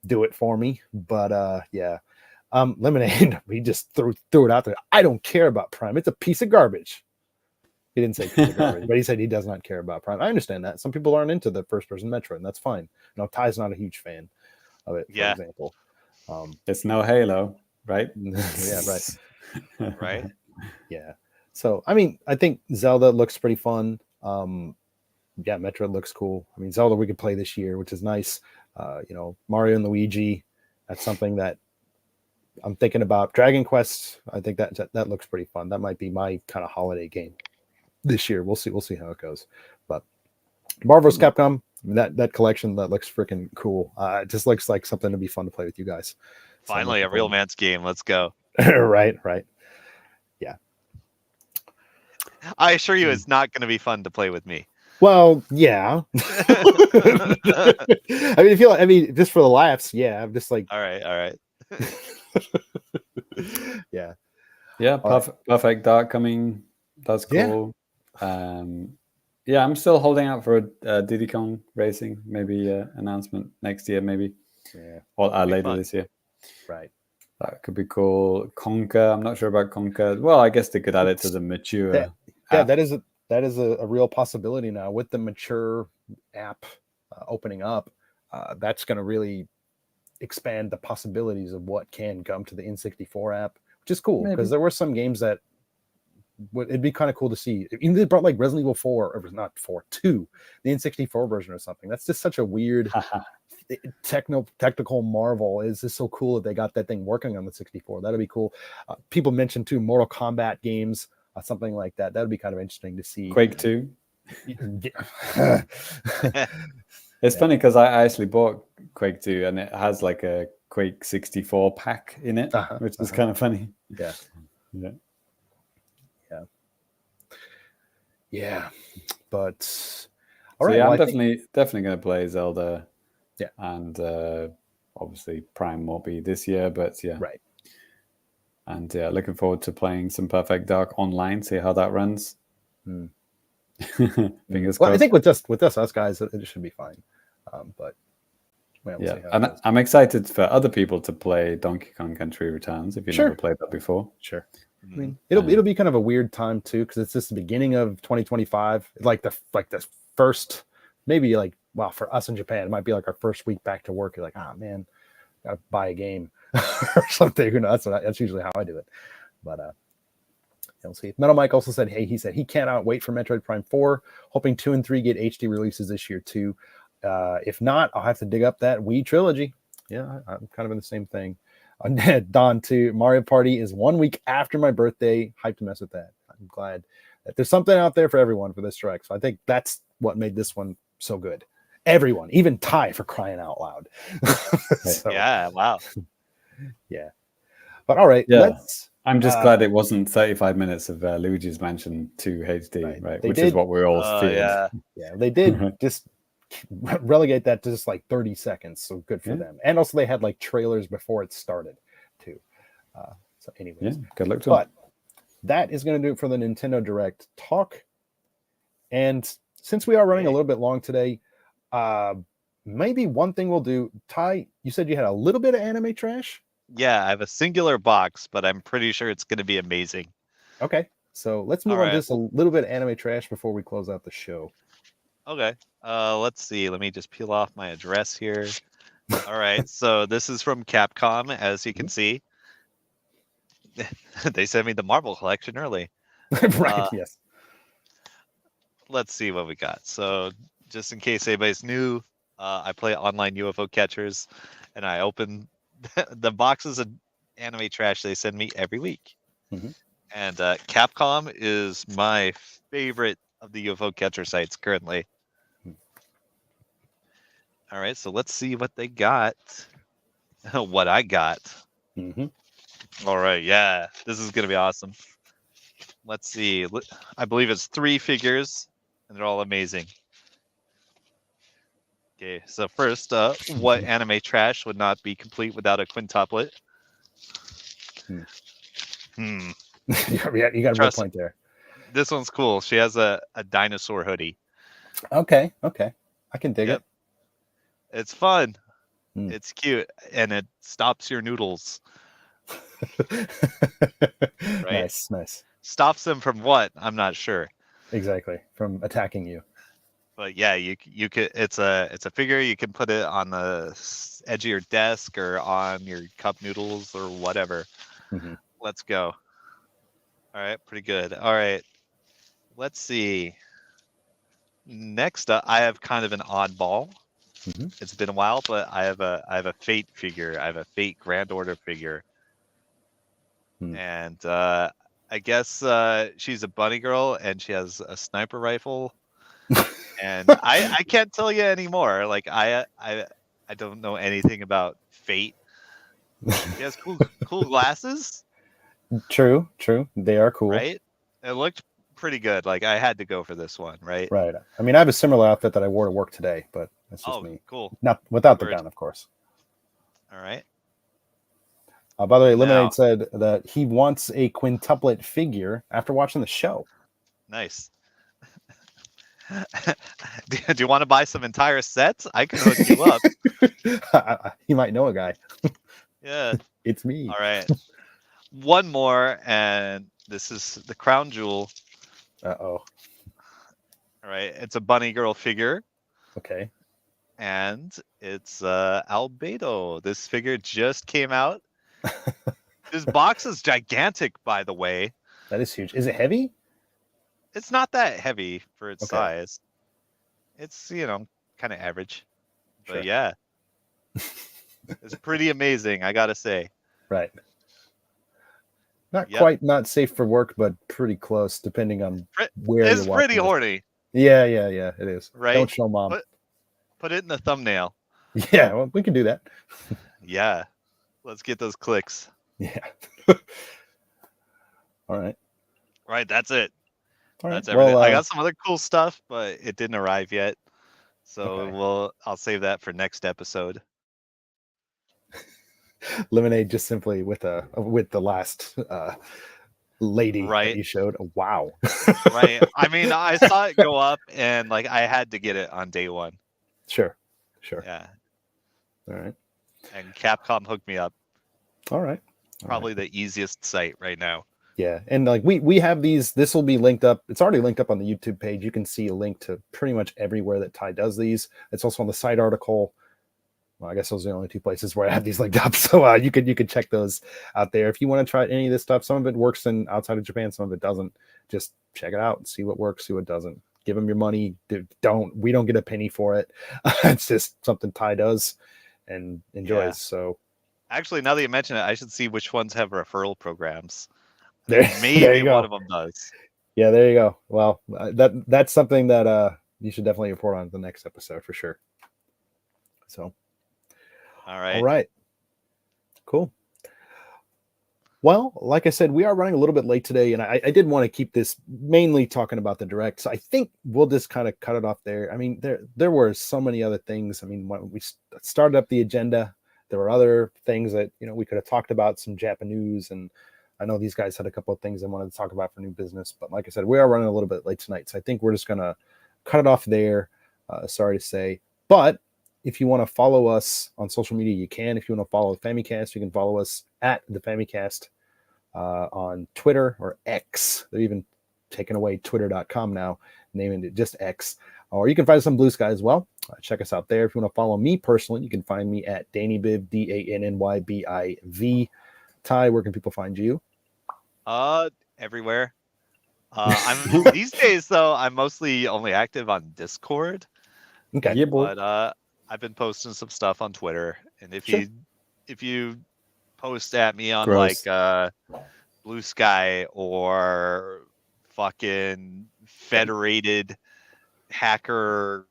do it for me. But yeah. Lemonade, he just threw it out there. I don't care about Prime. It's a piece of garbage. He didn't say piece of garbage, but he said he does not care about Prime. I understand that. Some people aren't into the first-person Metroid, and that's fine. Ty's not a huge fan of it, for example. It's no Halo, right? Yeah, right. Right. Yeah. So, I mean, I think Zelda looks pretty fun. Yeah, Metroid looks cool. I mean, Zelda we could play this year, which is nice. Mario and Luigi, that's something that I'm thinking about. Dragon Quest, I think that looks pretty fun. That might be my kind of holiday game this year. We'll see how it goes. But Marvel vs. Capcom, that collection, that looks freaking cool. It just looks like something to be fun to play with you guys. Finally, a real man's game. Let's go. Right. Yeah. I assure you, it's not going to be fun to play with me. Well, yeah. I mean, just for the laughs, yeah. I'm just like, all right. Yeah. Perfect Dark coming. That's cool. Yeah, I'm still holding out for a Diddy Kong Racing, maybe announcement next year, maybe. Yeah. Or later this year. Right. That could be cool. Conker, I'm not sure about Conker. Well, I guess they could add it to the mature. That is a real possibility now with the mature app opening up. That's going to really expand the possibilities of what can come to the N64 app, which is cool, because there were some games that it'd be kind of cool to see. Even they brought like Resident Evil 4, or not 4, 2, the N64 version or something. That's just such a weird technical marvel. It's just so cool that they got that thing working on the 64. That'd be cool. People mentioned too Mortal Kombat games, something like that. That'd be kind of interesting to see. Quake 2. It's funny because I actually bought Quake 2 and it has like a Quake 64 pack in it, which is kind of funny. Yeah. But all right. I'm definitely going to play Zelda. Yeah. And obviously Prime won't be this year, but yeah. Right. And looking forward to playing some Perfect Dark online, see how that runs. Fingers crossed. I think with us guys, it should be fine. But we'll see how it goes. I'm excited for other people to play Donkey Kong Country Returns if you've never played that before. Sure. I mean, it'll be kind of a weird time too, because it's just the beginning of 2025. Like the first, maybe for us in Japan, it might be like our first week back to work. You're like, man, gotta buy a game or something. Who knows? That's usually how I do it. But we'll see. Metal Mike also said, he said he cannot wait for Metroid Prime 4, hoping 2 and 3 get HD releases this year too. If not, I'll have to dig up that Wii trilogy. Yeah, I'm kind of in the same thing. Don too. Mario Party is 1 week after my birthday. Hyped to mess with that. I'm glad that there's something out there for everyone for this direct. So I think that's what made this one so good. Everyone, even Ty, for crying out loud. Yeah, wow. Yeah. But all right. Yeah. I'm just glad it wasn't 35 minutes of Luigi's Mansion 2 HD, right? Which is what we're all feared. Yeah, they did just relegate that to just like 30 seconds. So good for them. And also they had like trailers before it started too. So anyways. Good luck to them. But that is going to do it for the Nintendo Direct talk. And since we are running a little bit long today, maybe one thing we'll do, Ty, you said you had a little bit of anime trash? Yeah, I have a singular box, but I'm pretty sure it's going to be amazing. Okay, so let's move on to just a little bit of anime trash before we close out the show. Okay, let's see. Let me just peel off my address here. All right, so this is from Capcom, as you can see. They sent me the Marvel collection early. Right. Yes. Let's see what we got. So, just in case anybody's new, I play online UFO catchers, and I open the boxes of anime trash they send me every week. Mhm. And Capcom is my favorite of the UFO catcher sites currently. All right, so let's see what they got. What I got. Mhm. All right, yeah, this is gonna be awesome. Let's see. I believe it's 3 figures, and they're all amazing. Okay, so first, what anime trash would not be complete without a quintuplet? Hmm. You got a real Trust point there. This one's cool. She has a dinosaur hoodie. Okay. I can dig Yep. it. It's fun. Hmm. It's cute, and it stops your noodles. Right? Nice. Stops them from what? I'm not sure. Exactly. From attacking you. But yeah, you could. It's a figure. You can put it on the edge of your desk or on your cup noodles or whatever. Mm-hmm. Let's go. All right, pretty good. All right, let's see. Next up, I have kind of an oddball. Mm-hmm. It's been a while, but I have a Fate figure. I have a Fate Grand Order figure, and I guess she's a bunny girl, and she has a sniper rifle. And I can't tell you anymore. Like I don't know anything about Fate. She has cool glasses. True. They are cool. Right? It looked pretty good. Like I had to go for this one, right? Right. I mean, I have a similar outfit that I wore to work today, but that's just me. Cool. Not without the Word. gun, of course. All right. By the way, Lemonade Now- said that he wants a quintuplet figure after watching the show. Nice. Do you want to buy some entire sets? I can hook you up. He might know a guy. Yeah. It's me. All right. One more, and this is the crown jewel. Uh-oh. All right. It's a bunny girl figure. Okay. And it's Albedo. This figure just came out. This box is gigantic, by the way. That is huge. Is it heavy? It's not that heavy for its Okay. size. It's, kind of average. But Sure. yeah. It's pretty amazing, I gotta say. Right. Not Yep. quite not safe for work, but pretty close, depending on where you're It's watching pretty this. horny. Yeah, it is. Right? Don't show mom. Put it in the thumbnail. Yeah, well, we can do that. Yeah. Let's get those clicks. Yeah. All right. Right, that's it. All right. That's everything. Well, I got some other cool stuff, but it didn't arrive yet. So Okay. I'll save that for next episode. Lemonade just simply with the last lady Right. that you showed. Wow. Right. I mean, I saw it go up and I had to get it on day one. Sure. Yeah. All right. And Capcom hooked me up. All right. Probably the easiest site right now. Yeah, and we have these. This will be linked up. It's already linked up on the YouTube page. You can see a link to pretty much everywhere that Ty does these. It's also on the site article. Well, I guess those are the only 2 places where I have these linked up. So you could check those out there if you want to try any of this stuff. Some of it works outside of Japan, some of it doesn't. Just check it out and see what works, see what doesn't. Give them your money. We don't get a penny for it. It's just something Ty does and enjoys. Yeah. So actually, now that you mention it, I should see which ones have referral programs. Maybe there you go. One of them does. Yeah, there you go. Well, that's something that you should definitely report on the next episode for sure. So, all right. All right. Cool. Well, like I said, we are running a little bit late today, and I did want to keep this mainly talking about the direct. So I think we'll just kind of cut it off there. I mean, there were so many other things. I mean, when we started up the agenda, there were other things that we could have talked about, some Japanese, and I know these guys had a couple of things they wanted to talk about for new business. But like I said, we are running a little bit late tonight, so I think we're just gonna cut it off there. Sorry to say, but if you want to follow us on social media, you can. If you want to follow the Famicast, you can follow us at the Famicast on Twitter or X. They're even taking away twitter.com now, naming it just X. Or you can find us on Blue Sky as well. Check us out there. If you want to follow me personally, you can find me at DannyBiv, DANNYBIV. Ty, where can people find you? Everywhere. These days though, I'm mostly only active on Discord. Okay. Yeah, boy. But I've been posting some stuff on Twitter, and if Sure. you post at me on Gross. like Blue Sky or fucking federated hacker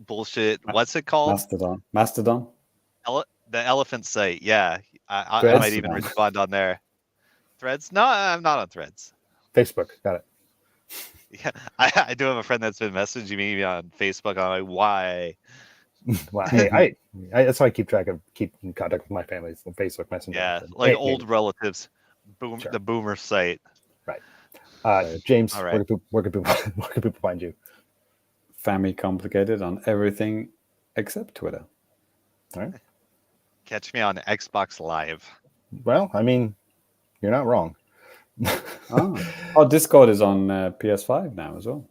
bullshit, what's it called? Mastodon. The elephant site. Yeah, I Threads? might even respond on there. Threads? No, I'm not on Threads. Facebook. Got it. Yeah, I do have a friend that's been messaging me on Facebook. I'm like, why? Well, hey, I that's how I keep in contact with my family. It's the Facebook Messenger. Yeah, But, like hey, old relatives. Sure. The boomer site. Right. James, All right. where can people find you? Famicomplicated on everything except Twitter. All right. Catch me on Xbox Live. Well, I mean, you're not wrong. Discord is on PS5 now as well.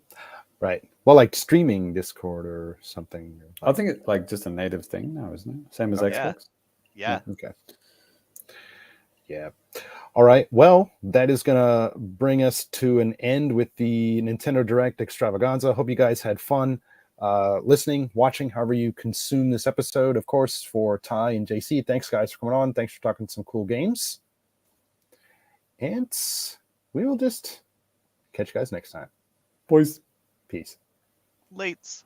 Right. Well, like streaming Discord or something. I think it's like just a native thing now, isn't it? Same as Xbox. Yeah. Okay. Yeah. All right. Well, that is going to bring us to an end with the Nintendo Direct extravaganza. Hope you guys had fun listening, watching, however you consume this episode. Of course, for Ty and JC, thanks, guys, for coming on. Thanks for talking some cool games. And we will just catch you guys next time. Boys. Peace. Lates.